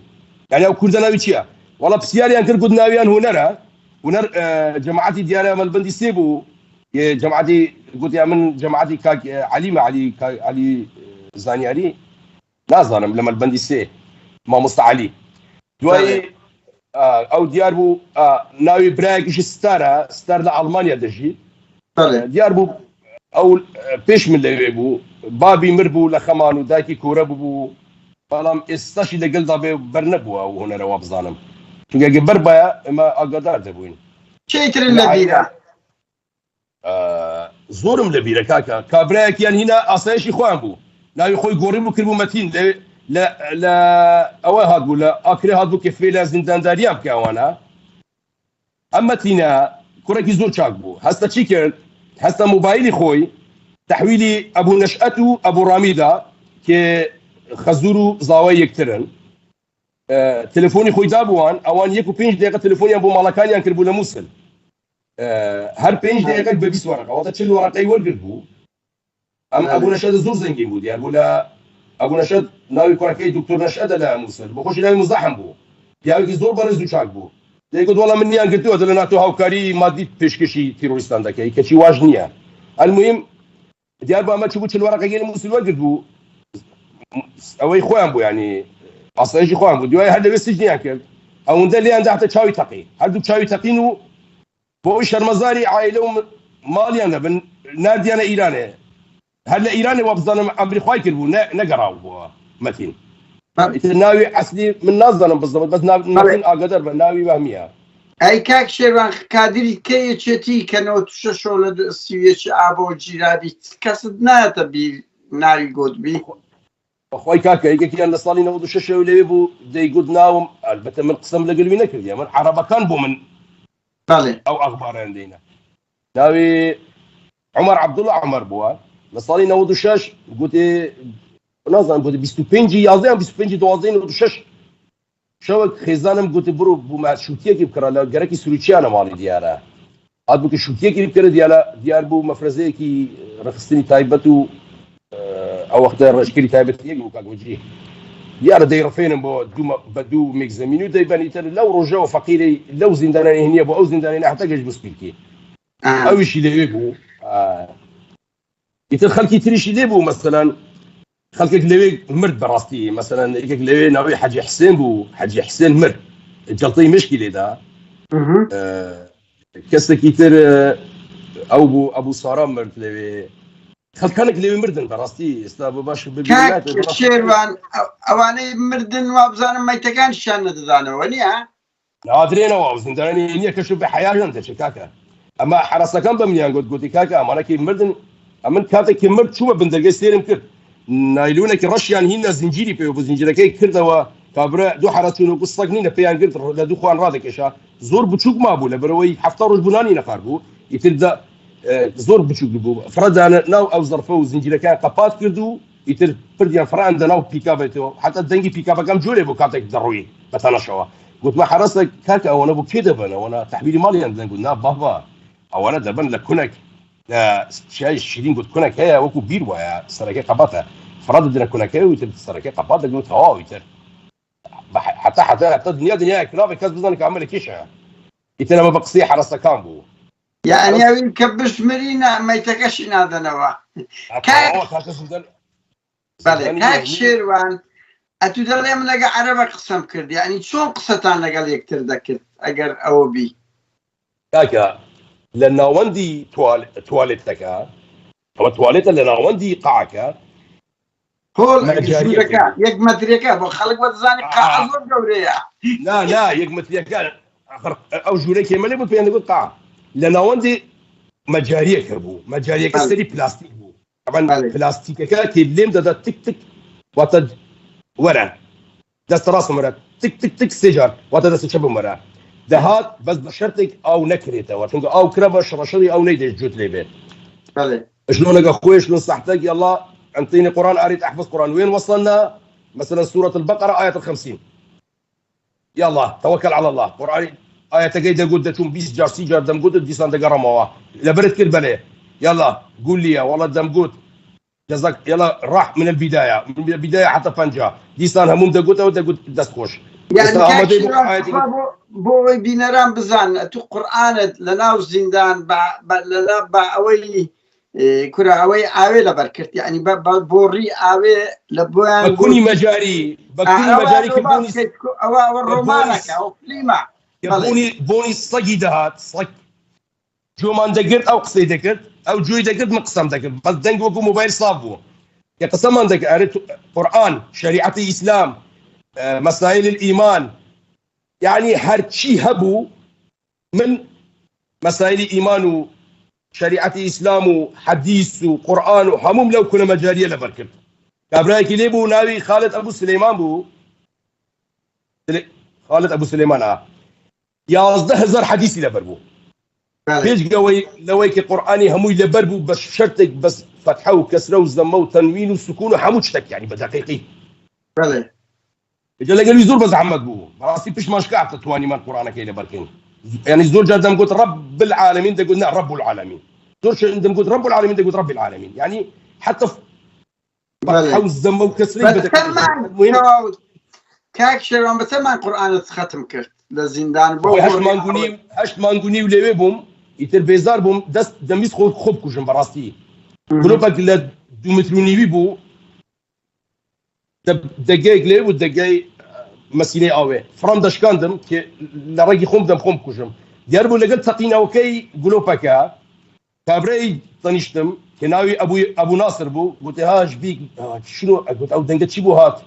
يعني او كرداناوي تشيا والله بسياري ان كنت ناويان هنرا ونر جماعتي ديانا من بندي سيبو جماعتي قلت يا من جماعتي كاك علي زانياري لا ظالم لما البندي سي ما مستعلي دوي او ديار بو ناوي براك ايش ستار لالمانيا دجي ديار بو او بيش من اللي بو بابي مربو لخمانو داكي كوربو فلام استشي لقلدا برنبو او هنا رواب ظالم چونکه بربا ما اقدار دبوين شيتر اللبيرة زورم لبيرة كاكا كابراك يعني هنا اصايشي خوان بو ناوي خوي قوريبو كربو متين لا اوه هادبو لا اكري هادبو كفيلا زندان داريام كاوانا اما تينا كوركي زور چاك بو هستا چيكر هستا موبايلي خوي تحويلي ابو نشأتو ابو راميدا كي خزورو زاوي يكترن تليفوني خوي دابوان اوان يكو 5 دقيقه تليفوني ابو مالكاني انكر بو لموسل هر 5 دقيقه ب 20 ورقه وقت تشيل ورقه يورد بو ام ابو نشاد زور زنجي بو ديال ولا ابو نشاد ناوي كوركي دكتور نشاد لا موسل بخش ناوي مزاحم بو ديال زور برز وشاك بو يقول والله مني انكرت هذا ناتو هاوكاري مادي بيشكشي تيرورستان داكي كشي واجنيه المهم ديال با ما تشوفوا الورقه ديال موسل ورد بو اوي خوان بو يعني اصلا يجي خوان بودي هذا بس سجن ياكل او ندير لي عنده حتى تشاوي تقي هذو تشاوي تقينو بو شرمزاري عائله مالي انا بن نادي انا ايراني هلا ايراني وبظلم امري خواي كربو نقراو متين ناوي اصلي من ناس ظلم بالضبط بس ناوي اقدر ناوي وهميها اي كاك شيران كادري كي تشتي كانوا تششول السويتش ابو جيرابي كسدنا تبي ناري قدبي اخوي كاكا يجي انا صالي نوض الشاشه ولا بو دي قد ناوم البته من قسم لقلبي نكر يا من عربه كان بو من طالع او اخبار عندنا ناوي عمر عبد الله عمر بو صالي نوض الشاش قلت نظام قلت 25 يازم 25 دوازين نوض الشاش شو خزانم قلت برو بو مشوتيه كي بكره لا جركي سوريتشي انا مالي دياره هاد بوك شوتيكي بكره ديال بو مفرزيكي رخصتني تايبتو او وقت رشكري تايبت يجي وكاك وجهي ديال داير فين بدو ميكزامينو دايبان يتر لو رجاو فقيري لو زنداني هني ابو او زنداني حتى جاج بسبيكي او شي ليبو يتر خلكي تريشي ليبو مثلا خلكك لوي مرد براستي مثلا يكك لوي ناوي حاجي حسين بو حاجي حسين مرد جلطي مشكله دا كسك يتر او ابو صارم مرد لوي خلكانك لوي مردن براستي استابو باش بالله شيروان اواني مردن وابزان ما يتكان شان دزانه ونيا نادرين او زنداني هني كشوف بحياه انت شكاكا اما حرسنا كان بمنيان قلت كاكا اما كي مردن امن كاتك مرد شو بندرجي سيرم كر نايلونك رشيان هنا زنجيري بيو زنجيركي كردوا كابرا دو حراتونو قصقني نبيان قلت لدو خوان رادك اشا زور بتشوك ما بو لبروي حفتر بناني نخربو يتبدا زور بتشوك بو فرد انا ناو او ظرفو زنجيركي قبات كردو يتر فرديان فران ناو بيكابيتو حتى الدنجي بيكابا كم جولي بو كاتك دروي بتنشوا قلت ما حرصك كاكا وانا بو كده بنا وانا تحويلي مالي عندنا قلنا بابا او انا دبن لكنك شاي شيرين قلت كونك هي وكو بيروا يا سركي قبطه فراد دنا كونك هي وتر سركي قبطه قلت يتر حتى الدنيا كلاب كاز بزنك عمل كيشا قلت انا ما بقصي حرصه كامبو يعني وين كبش مرينا ما يتكشن هذا نوا كاك شيروان اتدلي من لقى عربك قسم كرد يعني شلون قصتان لقى يكتر ذكرت اجر او بي كاكا لأن وندي تواليتك أو تواليت لأن وندي قاعك هو مجاريك يجمتريك بخلق وتزاني قاع زور جوريا لا يجمتريك أو جوريك ما نقول بيان نقول قاع لأن وندي مجاريك بو مجاريك سري بلاستيك بو طبعا بلاستيك كي الليم ده تك تك وتد ورا دست راس مرة تك تك تك سجار وتد شبه مرة دهات بس بشرتك او نكريته وتنقول او كربش رشدي او نيدي جوت لي بيت شلونك اخوي شلون صحتك يلا انطيني قران اريد احفظ قران وين وصلنا مثلا سوره البقره ايه 50 يلا توكل على الله قران ايه تقيد قد تشوم بيس جار سيجار دم قد دي سان دقرموا لبرت كل بلي يلا قول لي والله دم قد جزاك يلا راح من البدايه حتى فنجا دي سان هموم دقوته ودقوت دسخوش يعني بو بينران بزان تو قرآن لناو زندان با اوي كرا اوي لبركت يعني بوري اوي لبوان بكوني مجاري كبوني او الرومانك او كليما بوني صقيدات صق جومان دقرت او قصي دقرت او جوي دقرت مقسم دقرت بس دنق وكو موبايل صابو يا قسم دقرت قرآن شريعة الاسلام مسائل الايمان يعني هرشي هبو من مسائل ايمان وشريعه اسلام وحديث وقران وحموم لو كنا مجاريه لبركب كابرايك ليبو ناوي خالد ابو سليمان بو خالد ابو سليمان يا قصده هزار حديثي لبربو بيج قوي لويك قراني همو لبربو بس شرطك بس فتحه وكسره وزمه وتنوين وسكون وحموشتك يعني بدقيقي بله اجا لقى لي زور بس محمد بو راسي فيش مشكعت تواني من القران كاين بركين يعني زور جدا قلت رب العالمين ده قلنا رب العالمين زور عندما قلت رب العالمين ده قلت رب العالمين يعني حتى حوز زمه وكسري المهم كاك شيرون بس ما القران ختم كرت للزندان بو هشت مانغوني ولوي بوم يتر بيزار بوم دست دميس خوب كوجن براستي قولوا بك لا دومتروني بو دقايق لي ودقايق مسيني اوي فرام دشكاندم كي لراجي خوم دم خوم كوجم دياربو لقيت تقينا وكي قولوا بكا كابري طنشتم كناوي ابو ناصر بو قلت هاش بيك شنو قلت او دنقت شي بو هات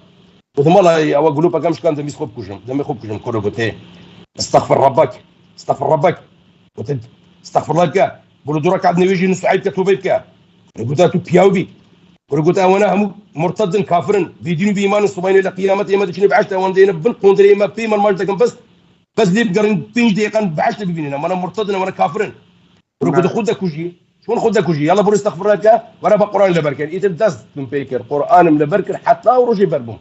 قلت والله او قولوا بكا مش كان دم يخوب كوجم دم يخوب كوجم كورو قلت استغفر ربك قلت استغفر لك قولوا دورك عندنا ويجي نسعيد كتوبيك قلت تو بياوبي قلت انا هم مرتد كافر بدين بايمان الصبين الى قيامته ما تشني بعشت وندين بالقندري ما في من مالتكم بس لي بقرن بينج دقيقه بعشت بيننا وانا مرتد وانا كافر قلت خذك وجي شلون خذك وجي يلا بور استغفر لك وانا بقران لبركن يتدس من بيكر قران من بركن حتى ورجي بربهم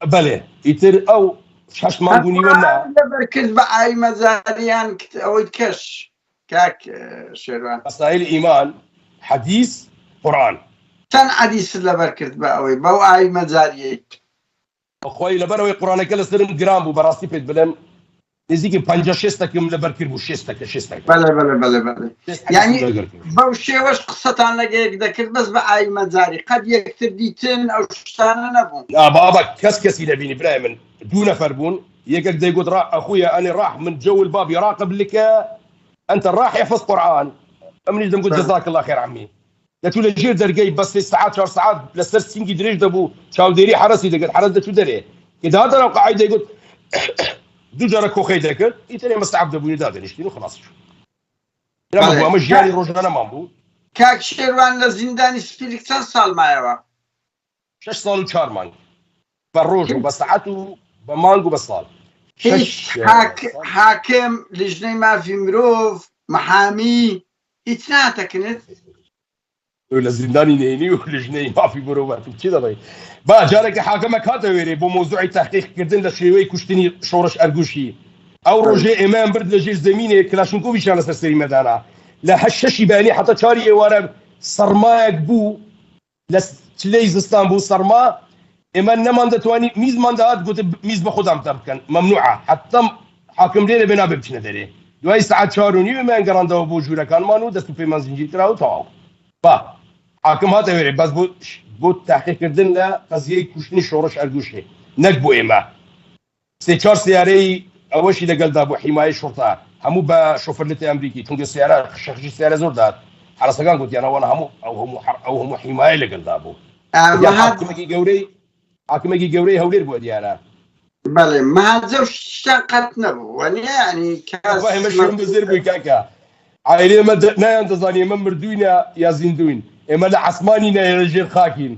بله يتر او شش مانگونی ونا بركز بقى مزاريان او كش كاك شيروان مسائل ايمان حديث قران كان حديث لبركز بقى بو اي مزاري اخوي لبروي قران كلا سرم جرام بو براسي بيت بلم نزيك 5-6 كم لبركر بو 6 بله يعني بو شي واش قصه انا ذكر بس بقى مزاري قد يكثر ديتن او شتان نبون لا بابا كسكسي لبيني بلا من دون فربون يقدر دا يقول اخويا انا راح من جو الباب يراقب لك انت راح يحفظ قران امني نقول جزاك الله خير عمي قلت له جير درقي بس ساعات 4 ساعات لسر سينجي دريج دبو شاو ديري حرسي دقت حرس ده شو دري كده هذا لو قاعد يقول دو جرك وخي ذاك يتني مستعب دبو يداد نشتي خلاص لا ما مش جاري روجانا مامبو كاك شيروان لزنداني سبيلكتان سال مايوا 6 سال و 4 مانگ بالروج وبساعته بمانج وبصال حاكم لجنة ما في مروف محامي اتناتا كنت ولا زنداني نيني ولجنة ما في مروفات كذا ضي با جارك حاكمك هذا ويري بموضوع تحقيق كردن لشيوي كشتني شورش ارجوشي او روجي امام برد لجي زميني كلاشنكوفيش على سرسري مدانا لا هششي باني حتى شاري ايوارا سرماك بو لسليز اسطنبول سرما اما نمان دتواني ميز ماندات قلت ميز بخدم تبكن ممنوعه حتى حاكم لينا بنا ببشنا دري دوای ساعت 4 و نیم من گرانده بو جوره کان مانو دست په منځنجی تراو تاو با حاکم هاته ویری بس بو تحقیق کردن لا قضیه کوشتنی شورش ارگوشی نک بو اما سه 4 سیاره اوشی لګل د ابو حمایه شرطه همو با شوفرلت امریکي څنګه سیاره شخصي سیاره زور دات حرسگان قلت انا وانا هم حمایه لګل د ابو حاکمێکی گەورەی هەولێر بووە دیارە بەڵێ مازە شتان قەت نەبوو يعني مەشم بزر بووی کاکە عایلێ ئێمە نایان دەزانێ ئێمە مردووینە یا زیندوین ئێمە لە عەسمانینە لە ژێر خاکین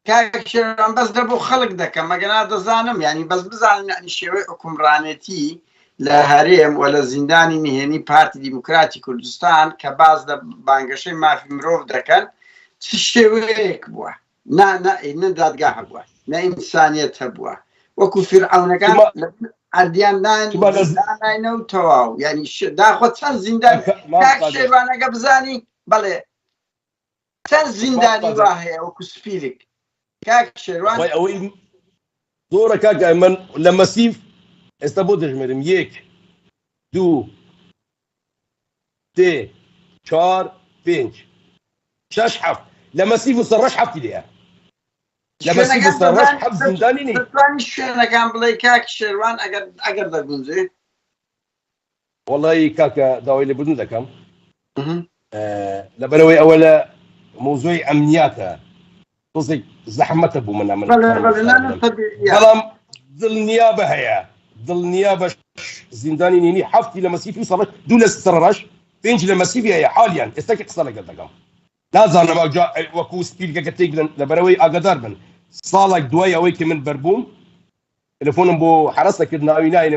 کاکشێران بەس دەبوو خەڵک دەکەم مەگەنا دەزانم يعني بەس بزانن يعني شێوەی حکومڕانەتی لە هەرێم و لە زیندانی نهێنی پارتی دیموکراتی کوردستان کە باز لە بانگەشەی مافی مرۆڤ دەکەن چ شێوەیەک بووە نە دادگا هەبووە نە ئینسانیەت هەبووە وەکو فیرعەونەکان عەردیان داناینە و تەواو یعنی داخۆ چەند زیندان کاک شێوانەکە بزانی بەڵێ چەند زیندانی وا هەیە وەکو سپیرک کاک شێوان ئەوەی زۆرە کاکە من لە مەسیف ئێستا بۆ دەژمێرم 1 2 3 4 5 6 7 لما سيفو سرش حفتي ليها لما سيفو سرش حفت زنداني ني تاني شنو كان بلاي كاك شيروان اقدر دقونزي والله كاكا داوي اللي بدون ذكم لبنوي اولا موضوع امنياتها تصدق زحمه ابو من كلام ظل النيابه هي ظل النيابه زنداني ني حفتي لما سيفو سرش دون سرش بينج لما سيفي هي حاليا استكي قصه لك لازم ما جاء وكو سبيل كتيجن لبروي أقدر من صالك دواي أويك من بربوم تلفونهم بو حرسنا كدنا أويناين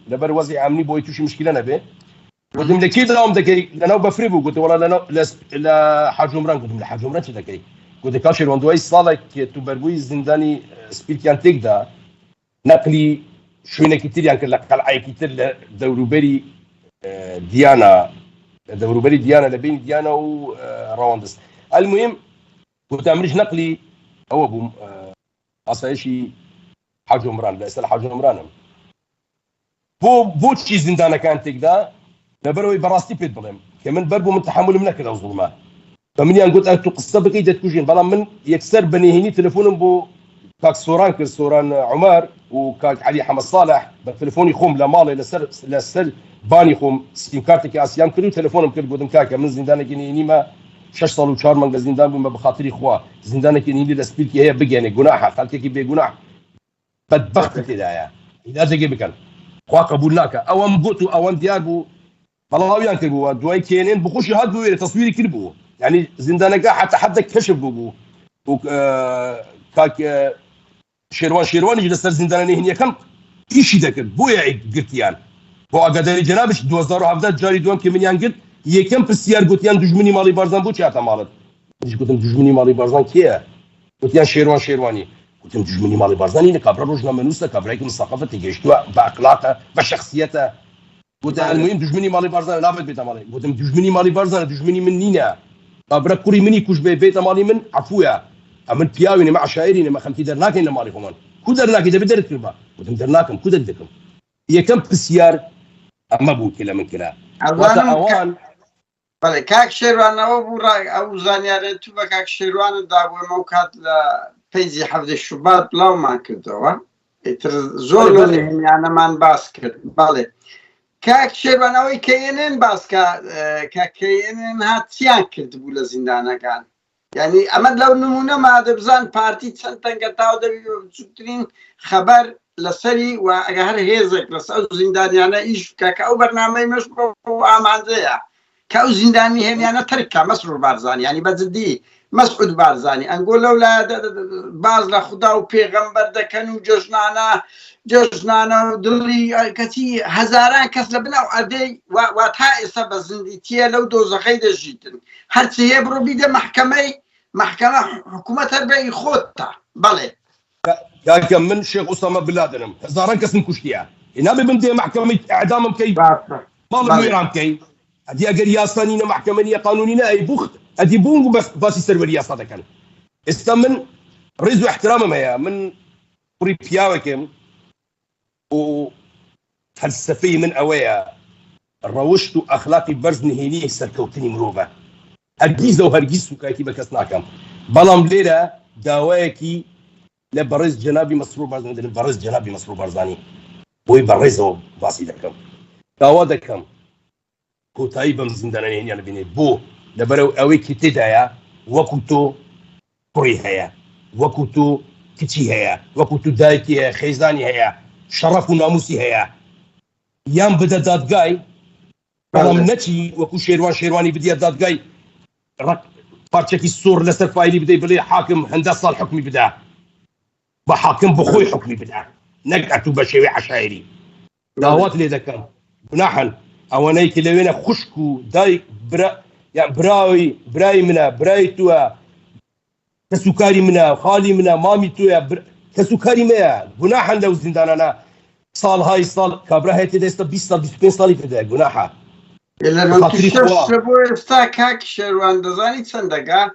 لبروزي عاملين بو يتوشي مشكلة نبي قلت لهم كيد لهم دكي لأنه بفريبو قلت والله لا حاج عمران قلت لهم لحاج عمران شو دكي قلت كاشر وان دواي صالك تبروي زنداني سبيل كان تيجدا نقلي شوينا كتير يعني كلا قلعة كتير دوروبري ديانا دوروبري ديانا لبين ديانا وراوندس المهم كنت عمليش نقلي هو ابو اصايشي حاج عمران لا اسال حاج عمران بو تشي زندانه كانت كذا لبروي براستي بيت بلم كمان بربو من تحمل منك كذا ظلمات فمن يعني قلت انت قصه بقيت تكوجين بلا من يكسر بني هني تليفون بو كاك سوران عمر وكاك علي حمد صالح بالتليفون يخوم لا مالي لسر باني خوم سيم كارتك اسيام كلو تليفونم كل قدم كاكا من زندانه كني ما 6 سال و 4 مانگ زندان بوم بخاطري خوا زندانه كني لي لسبيلكي هي بقى يعني جناحه خالتك بي جناح بدبخت كده اذا تجي بكن خوا قبولناك او ام قوتو او ام ديابو والله يعني كبو دواي كينين بخش هاد تصوير كلبو يعني زندانه حتى حد كشف بو كاك شيروان يجلس زندانه هنا كم ايش ذاك بويا قلت يعني بو اقدر جنابش 2017 جاري دوام كمن ينقد يكم في السيار قلت يعني دجمني مالي بارزان بو چاته مالت قلت دجمني مالي بارزان كيه قلت يعني شيرواني وتم دجمني مالي بارزاني لكابرا روجنا منوسه كابرايكم الثقافه تيجيشتوا باخلاقه بشخصيته قلت المهم دجمني مالي بارزاني لا بيت مالي قلت دجمني مالي بارزاني دجمني من نينا كابرا كوري مني كوش بيت مالي من عفويا من بياوي مع شاعرين ما خمتي درناك ان مالي كمان كو درناك اذا بدرت كلمه قلت درناكم كو ددكم هي كم بسيار اما بو كلا من كلا اوان بله کاک شێروانەوە بوو ئەو زانیارە تو بە کاک شێروانت دابوومە و کات لە پەیزی حەفدە شوبات بڵاومان کردەوە ئیتر زۆر لە نهێنیانەمان باس کرد بەڵێ کاک شێروانەوەی کەیێنێن باسکە کەکەیێنێن هاتیان کرد بوو لە زیندانەکان یعنی ئەمە لەو نمونەما دەبزان پارتی چەند تەنگە تاو دەبی بچووترین خەبەر لەسەری و ئەگە هەر هێزێک لەسەر زیندانیانە ئیش بکە کە ئەو بەرنامەی مەش بۆ ئامانجەیە كاو زنداني هم يعني تركه مسرور بارزاني يعني بزدي مسعود بارزاني انقول لولا باز لخدا وبيغمبر دكنو جوجنانا دلي كتي هزاران كسل بنا وعدي وتائسه بزنديتيه لو دوزخي دجيتن هرتي يبرو بيد محكمه حكومه بي خوتا بله كاك من شيخ اسامه بن لادن هزاران كسن كشتيا ينابي بندي محكمه اعدام كي مال ميرام كي هذه أجر ياسانينا محكمة قانونية أي بخت هذه بونغ بس باسي سروريا صدقاً استمن رزق احترام ما يا من بريبياوكم و فلسفي من أويا روشت أخلاقي برز نهيني سركوتني مروبة هرجيز وهرجيز وكايتي بكسناكم بلام ليلة دواكي لبرز جنابي مسرور برزاني لبرز جنابي مسرور برزاني ويبرزه باسي دكم داودكم كوتاي بم زندانين يعني بيني بو دبرو اوي كتدايا وكوتو كوري هيا وكوتو كتي هيا وكوتو دايتي خيزاني هيا شرف وناموسي هيا يام بدا دادغاي بلام نتي وكو شيرواني بدي دادغاي رك بارتشكي السور لسر فايلي بدي بلي حاكم هندسه الحكمي بدا بحاكم بخوي حكمي بدا نقعتو بشوي عشايري دعوات لي ذكر بناحن اواني كلوينا خشكو دايك يعني براي منا براي توا كسكاري منا خالي منا مامي توا كسكاري منا جناحا لو زنداننا صال هاي صال كابرا هي تدست 20 سال 25 سال فدا جناحا الا ما تشوفش بو استاك هاك شروان دزاني تصندقا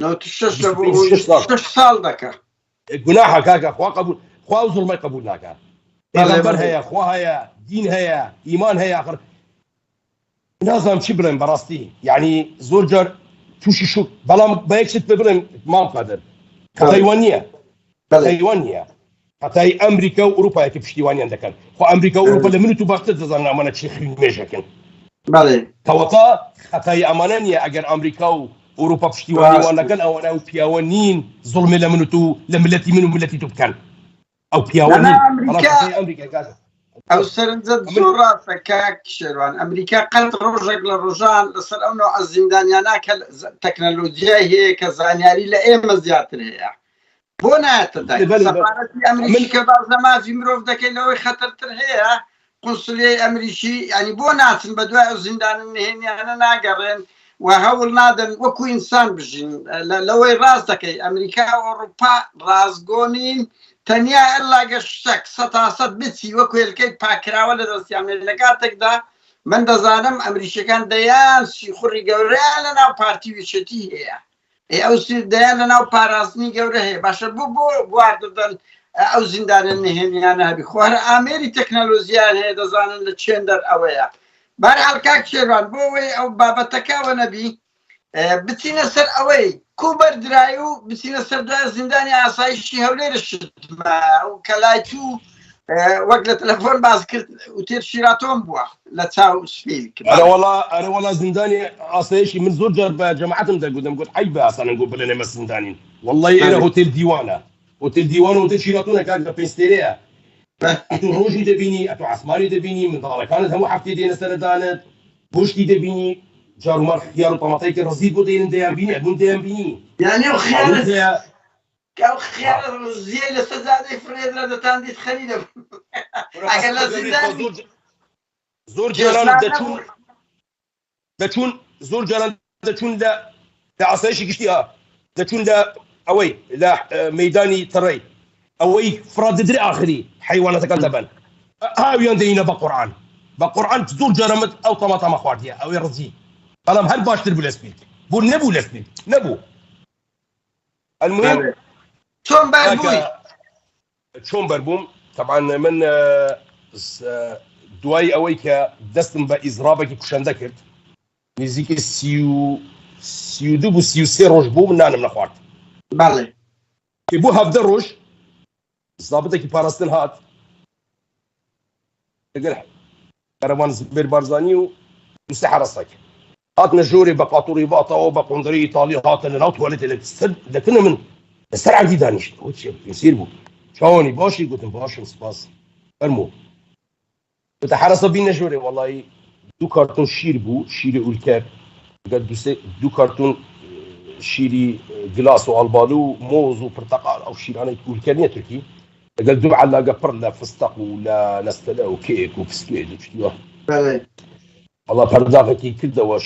لو تشوفش بو 6 سال دكا جناحا كاكا خوا قبول خوا وزر ما يقبلناك پیغمبر هيا خوا هيا دين هيا ايمان هيا اخر نازم چی بلم براستی يعني زوجر توشي شو بلام بايكشت ببلم ما قادر تايوانيه تايوانيه حتى امريكا واوروبا كيفشتيواني عندك خو امريكا واوروبا لمنو تبغت تزعلنا امانه شي ميشكن بله توقع حتى امانيه اگر امريكا واوروبا بشتيواني وانا كان او انا بياونين ظلم لمنو تو لملتي منو ملتي تبكن او بياونين امريكا قال او سرنجت زور راسه كاك شيروان امريكا قالت روجك للرجال لسر او نوع الزندانيانا كالتكنولوجيا هي كزانياري لايما زياتر هي بونات داي سفارتي امريكا بعض في مروف داكي لو خطرتر هي قنصلية امريكي يعني بونات بدواء الزندان النهيني انا ناقرين وهول نادن وكو انسان بجين لو راس داكي امريكا واوروبا رازقونين تنیا إلا قشك ستاسد بتسي وكويل كي باكرا ولا دستيام لقاتك دا من دزانم أمريكا كان ديان سي خوري قوري لنا بارتي وشتي هي أو سي ديان لنا باراسني قوري هي باشا بواردن أو زندان النهيني أنا بخوار أميري تكنولوجيان هي دزانن لتشندر أويا بارحال كاك شيروان بوي أو بابتكا ونبي بتسينا سر أوي كوبر درايو بسينا سردار زنداني عصايشي هولير الشتما وكلايتو وقت التلفون باسكت وتير شيراتون بوا لا تساو سفيل انا والله زنداني عصايشي من زور جرب جماعتهم دا قدام حيبه اصلا نقول بلنا ما زنداني والله انا هوتيل ديوانه وهوتيل شيراتون كان بيستيريا اتو روجي دبيني اتو عسماري دبيني من ضل كانت هم حفتي دينا سردانت بوشتي دبيني جارو مار خيار وطماطيك رصيد بودين ديان بيني ادون ديان بيني يعني خيار زي الاستاذ فريد راه تاندي تخلينا اكل زيدان زور جيران دتون زور جيران دتون لا عصايش قشتيها دتون لا اوي لا ميداني تري ئەوەی فراددرێ ئاخری حیوانەتەکان دەبن هاویان دەینە بە قورئان زۆر جارەمت ئەو تەماتەمە خواردیە ئەوەی ڕزی بەڵام هەر باشتر بوو لە سپیت بۆ نەبوو لە سپیت نەبوو المهم چۆن بەربووم طبعا من دوای ئەوەی کە دەستم بە ئیزرابێکی کوشەندە کرد نزیکە 32 بوو 33 ڕۆژ بوو من نانم نەخوارد بەڵێ کە بوو 17 ڕۆژ زابطێکی پاراستن هات لەگەڵ کەرەوان زبێر بارزانی و دووسێ حرەسەک هاتنە ژۆرێ بە قاتوڕی باتەوە بە قۆندەری ئیتاڵی هاتە لەناو توالێتە لەکنە من لەسەر عەردی دانیشت سیر بوو چاوانی باشی گوتم باشم سپاس فەرموو گوتە حرەسە بینە ژۆرێ وەڵی 2 کارتۆن شیر بوو شیری ئولکەر لەگەڵ 2 کارتۆن شیری گلاس و ئەڵبالو و مۆز و پرتەقال ئەو شیرانەی ئولکەر نییە تورکی لەگەڵ 2 عەلاقە پڕ لە فستەق و لە نەستەلە و کێک و بسکوێت و شتیوە والله پەرداغێکی کردەوە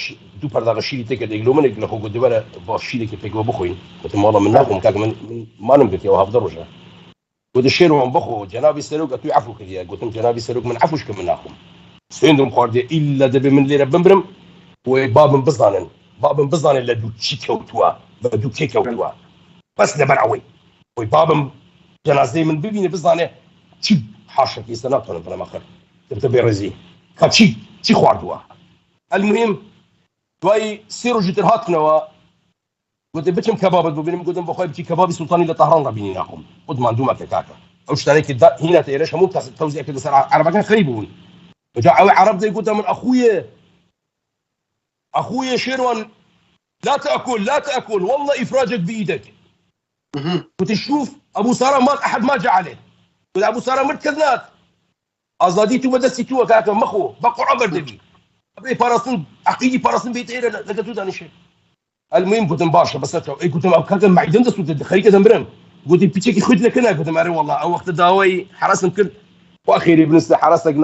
2 پەرداغە شیری تێکە دەیگلۆ منێک لە خۆ گوتوەرە با شیرێکی پێکەوە بخۆین گوتم وەڵا من ناخۆم کاکە من مانم گرتیەوە 17 ڕۆژە گوتە شێروان بخۆ جەنابی سەرۆک ئەتوی عەفو کردیە گوتم جەنابی سەرۆک من عەفوش کە من ناخۆم سوێندم خواردێ ئیلا دەبێ من لێرە بمبرم وی بابم بزانن لە دوو چی کەوتووە بە دوو کێ کەوتووە بەس لەبەر ئەوەی وی بابم جەنازەی من ببینێ بزانێ چی حاشەکی ئێستا ناتوانم بڵێم ئەخر دەبتە بێڕێزی کا چی خواردووە المهم دوای 3 ڕۆژی تر هاتنەوە گوتێ بچم کەبابت ببینم گوتم بەخۆی بچی کەبابی سوڵتانی لە تەهران ڕبینی ناخۆم خودمان دوومەکە کاکە ئەو شتانێکی هینەتە ئێرەش هەموو تەوزیع کردە سەر عەرەبەکان خەی بوون وجا ئەوەی عەرەب دەیگوتە من أخويا شيروان لا تأكل والله إفراجك بإيدك قلت شوف أبو سارة ما أحد ما جاء عليه قلت أبو سارة مركزنات أزاديتو بدستيتو كاكا مخو بقوا عبر دبي أبي باراسون عقيدي باراسون بيتيرا لقيتو دانيشي المهم قلت باشا بس قلت كاكا معدن دستو خليك دمبرم قلت بيتشيكي خد لك أنا قلت ماري والله أو وقت داوي حرسن كل واخيري بالنسبه حرسك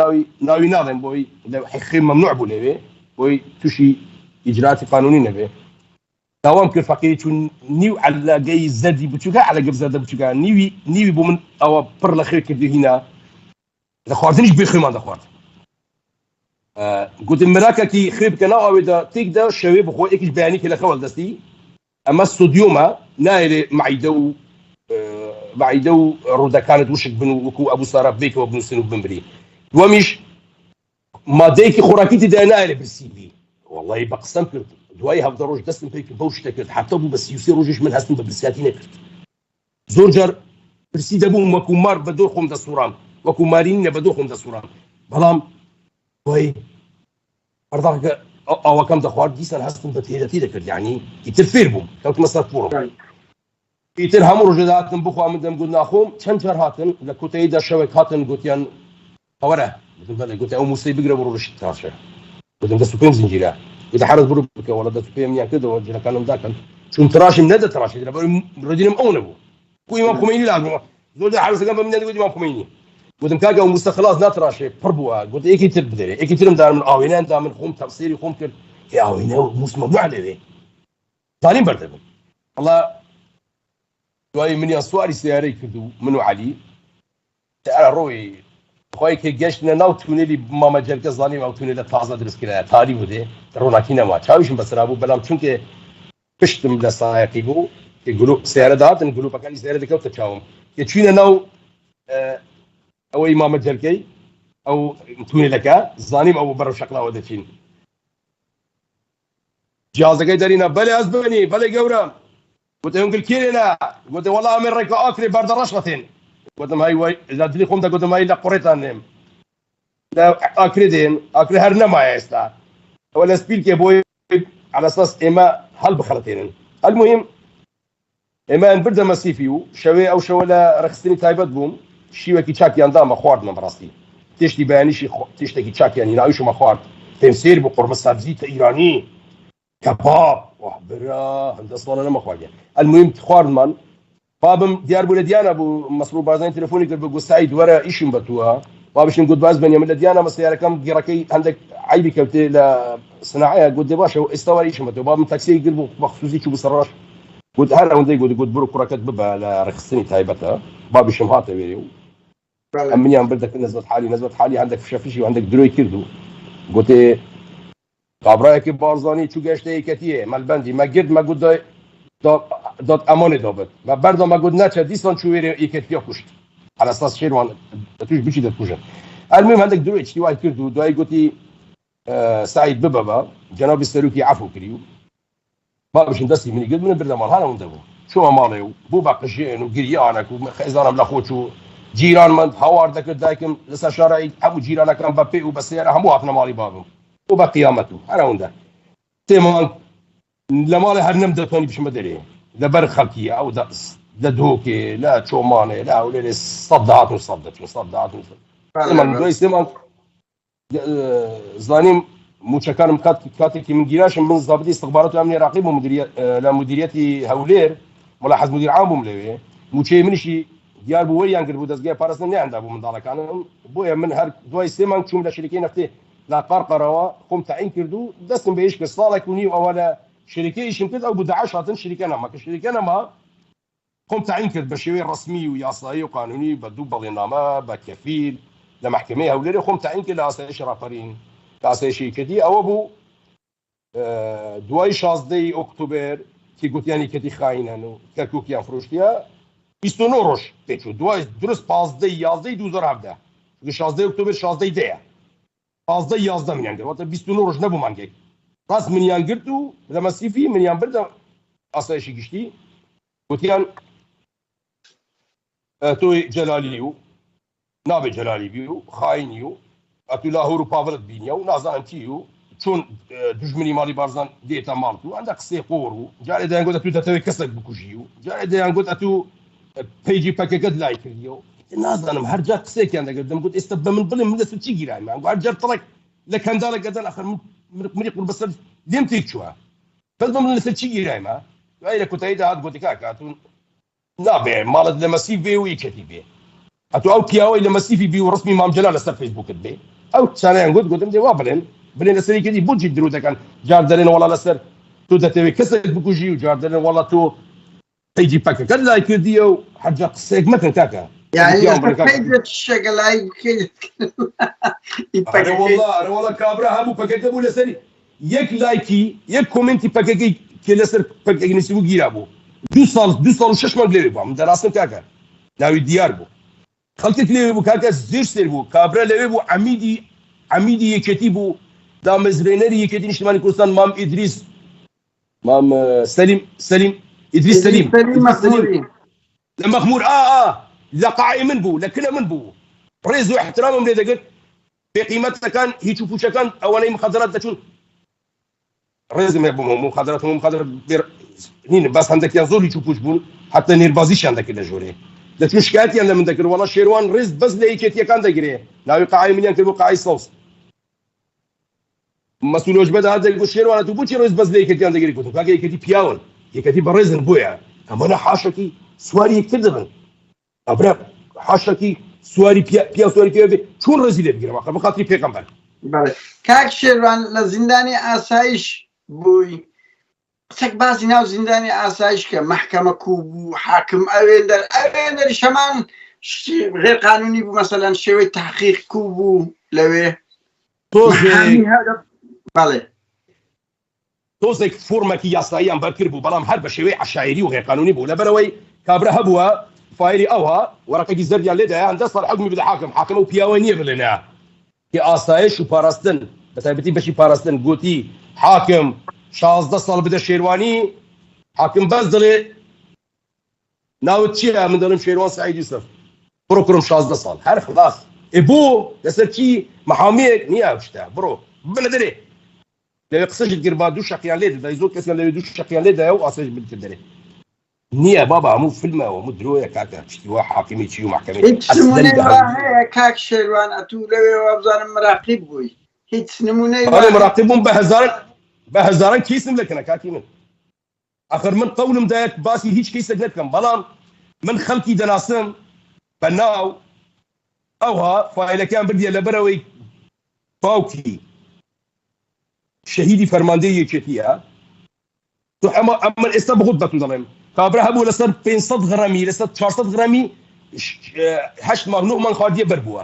ناوي ناظم بوي حقيقي ممنوع بولي بوي توشي اجراءات قانوني نبي دوام كل فقير تون نيو على جاي زدي بتشوكا على قبل زاد بتشوكا نيوي بومن او بر لخير كده هنا اذا خاطرنيش بخيمان ده خاطر قلت المراكه كي خيب كنا او اذا تقدر شباب اخو ايش بياني كلا خول دستي اما استوديوما نايل معيدو رودا كانت وشك بنو وكو ابو ساره بيك وابن سنو بنبري ومش ما ديك خوراكيتي دانا الى بالسي بي والله بقسم كرت دواي هاف دروج دستم بيك بوش تكرت حتى بو بس يصير روجش من هستن بالساتين كرت زورجر برسي دبو وكو مار بدور خم دسورام وكو مارين بدور خم دسورام بلام وي ارضاك او كم دخوار ديسن هستن بتيرتي ذكر يعني يترفير بوم كنت مصر فورم ئیتر هەموو ڕۆژێ هاتن بخوا من دەمگوت ناخۆم چەند جار هاتن لە کۆتاییدا شەوێک هاتن گوتیان ئەوەرە گوتم بەڵێ گوتی ئەو موسەی بگرە بڕۆ ڕۆژی تاشە گوتم دەست و پێم زنجیرە گوتی حرەز بڕۆ بکە وەڵا دەست و پێمیان کردەوە جلەکانم داکەن چون تراشم نەدە تراشی لەبەر ڕۆژینم ئەو نەبوو بۆ ئیمام خۆمەینی لاگەوە زۆر حرەسەکان بەم نەدەگوت ئیمام خۆمەینی گوتم کاکە ئەو موسە خلاص ناتراشێ پڕ بووە گوتی یەکی تر بدەرێ یەکی ترم دار من ئاوێنان دا من خۆم تەفسیری خۆم کرد کە ئاوێنە موس مەمنوع لێوێ زانیم بەردەبوو والله دوای منیان سواری سیارەی کرد و من و عەلی سیارە ڕۆی خۆی کە گەشتنە ناو تونێلی مامە جەرگە زانیم ئەو تونێلە تازە دروستکرایە تاری بودێ ڕۆناکی نەما چاویشم بەسرا بوو بەڵام چونکە پشتم لە سایەقی بوو کە گلوپ سیارە داهاتن گلوپەکانی سیارە دەکەوتە چاوم کە چوینە ناو ئەوەی مامە جەرگەی ئەو تونێلەکە زانیم ئەو بەرەو شەقلاوە دەچین جیازەکەی دەرینە بەلێ ئەس ببنی بەلێ گەورە قلت لهم كيرنا قلت والله من ريك اكري برد رشوتين قلت لهم هاي اذا تدري خمده قلت لهم هاي لا قريتان لا اكري دين اكري هرنا ما يستا ولا سبيل كي بوي على اساس اما هل بخلتين المهم اما ان برد مسيفيو شوي او شولا رخصتني تايبت بوم شي وكي تشاك يندام خوارد من براستي تشتي بياني شي تشتكي تشاك يعني نايش ما خوارد تمسير بقرمه سبزيت ايراني كباب وحبرا هندسه انا ما خواجه المهم خواردمان بابم ديار بولديانا ابو مسرور بازين تليفوني قال بقول سعيد ورا ايش بتوها بابش نقول باز بني من ديانا مسيره كم قراكي عندك عيبي كبت لا صناعيه قلت باشا استوى ايش بتوها باب تاكسي قلبه مخصوصي شو بصراش قلت هلا وندي قلت برو كراكت ببا على رخصني تايبتها بابي شمهاته بيريو امني ام بدك نزلت حالي عندك فشافشي وعندك دروي كردو قلت كابرايك بارزاني شو قاشتي كتيه مال بندي ما قد ما قد دات امانه دابت ما بردا ما قد ناتش ديسان شو يكتيه كشت على اساس شيروان توش بيشي دكوجن المهم عندك دروي اشتي واحد كردو داي قلتي سعيد ببابا جناب السلوكي عفو كريو ما باش ندسي من قد من البرلمان هذا من دبو شو مالي بو باقي جين وقريانك وخيزانا بلاخوتشو جيران من هوار ذاك دايكم لسه شرعي ابو جيرانك كان بابي وبسياره هم وقفنا مالي بابهم وبقيامته انا وندا تمام لمالي هرنم دتوني باش مدري لبر خلقيه او دوكي لا تشوماني لا ولا صدعت وصدعت تمام دوي سيمان زانيم متشكر مكاتي من جيراش من ضابط استخبارات الامن راقب لمديريه هولير ملاحظ مدير عام بوملوي موچي منشي ديار بويان قربو دزغي بارسن نه عنده من دالك انا بويا من هر دوي سيمان تشوم لا شركه نفتي لا قرقروا قم تعين كردو دسم بيش قصاله كوني اولا شركه يشم كده او بدعاش هاتن شركه ما كشركه ما قم تعين كرد بشوي رسمي وياصاي وقانوني بدو بلنامه بكفيل لمحكمه هولير قم تعين كده اساس رافرين اساس شركتي او ابو دوای 16 اکتبر که گوت یعنی کتی خاینانو کرکوکیان فروشتیا 29 روش پیچو دوای درست 15 11 2017 16 اکتبر 16 ده 15 11 میانگه وقت 29 روش نبو مانگه راس منیان گرتو لما سیفی منیان برد اسایشی گشتی گوتیان تو جلالیو نابه جلالی بیو خاینیو اتو لاهور و پاولت بینیو نازانتیو چون دژمنی مالی بارزان دیتا مالتو عندك قصي قورو جاري ديان قلت اتو تتوي كسك بكوجيو جاري ديان قلت اتو بيجي باكيكد لايك اليو نازانم هرجا قصي كان قدام قلت استبى من ظلم من سوتشي جيران ما قال جرت لك لكان دارك قدام اخر من يقول بس ديم تيكشوا بس من سوتشي جيران ما اي كنت ايدا هاد قلت كاكا اتو نابع مالت لما سي في وي كتيبه اتو او كياوي لما سي في بي رسمي مام جلال استر فيسبوك دي او ثانيا قلت دي وابلن بلين السري كذي بوجي دروتا كان جاردرين ولا لسر تو تتوي كسك بكوجي وجاردرين ولا تو تيجي باكا كان لا يكديو حاجه قصيك مثلا كاكا يعني فايدة الشغلاي كده انا والله كابرا همو باكا ابو لسري يك لايكي يك كومنتي باكا كي لسر باكا نسيبو جيرابو دو صال وشش مانغلي بو من دراسن كاكا ناوي ديار بو خلطت لي بو كاكا زير سير بو كابرا لي بو عميدي يكتبو دام زرينري يكدين اجتماعي كردستان مام ادريس مام سليم ادريس سليم مخمور لا قائم بو لا كلا من بو ريزو احترامهم لذا قلت في قيمتها كان يشوفوا شكان اولي مخدرات دشون ريزو ما يبو مخدرات هنا بس عندك ينظر يشوفوا شبون حتى نير بازيش عندك الا جوري لا تشوف شكايتي انا من ذكر والله شيروان ريز بس ليكيت كان دقري ناوي قائم من ينكروا قاعي صوص مسؤولوش بدا هذا يقول شيروان تو بوتي رز بس ليك كان دغري كنت باقي كتي بياون يكتي برزن بويا اما انا حاشكي سواري كذبن ابرا حاشكي سواري بيا سواري بيا شون رزيله بيجرا ما خاطري بيغمبر بله كاك شيروان لزنداني اسايش بوي سك بازي ناو زنداني اسايش كمحكمه كوبو حاكم اويندر شمان غير قانوني بو مثلا شوي تحقيق كوبو لوي بله توزك فورما كي ياسايا مبكر بو بلام هر بشوي عشائري وغير قانوني بو لبروي كابره هبوا فايري اوها ورقه زرد يا لدا عند صار حكم بده حاكم وبياونيه بلنا كي اسايش وباراستن بس بتي بشي باراستن قوتي حاكم 16 سال بده شيرواني حاكم بزدلي ناوتشي من دون شيروان سعيد يوسف بروكرم 16 سال هر خلاص ابو لسرتي محاميك نيا وشتا برو بلدري لو يقصج القربان دو شقيان ليد دا يزوك اسم لو دو شقيان ليد او اسج بالتدري نيا بابا مو فيلم او مدرو كاكا تشتي حاكمي تشي محكمه اسمونه كاك شيروان اتو لو ابزان مراقب بوي هيت نمونه انا مراقبهم بهزاران كيسم لك انا كاكي من اخر من قول مدايك باسي هيك كيس لكم بلان من خلقي دناسم بناو اوها فايله كان بدي لبروي فاوكي شهيدي فرماندي يكتيها تو اما استبغض بكم ظلم كابره ابو لسر 500 غرامي لسر 400 غرامي 8 مانگ 9 مانگ خواردیە بەربووە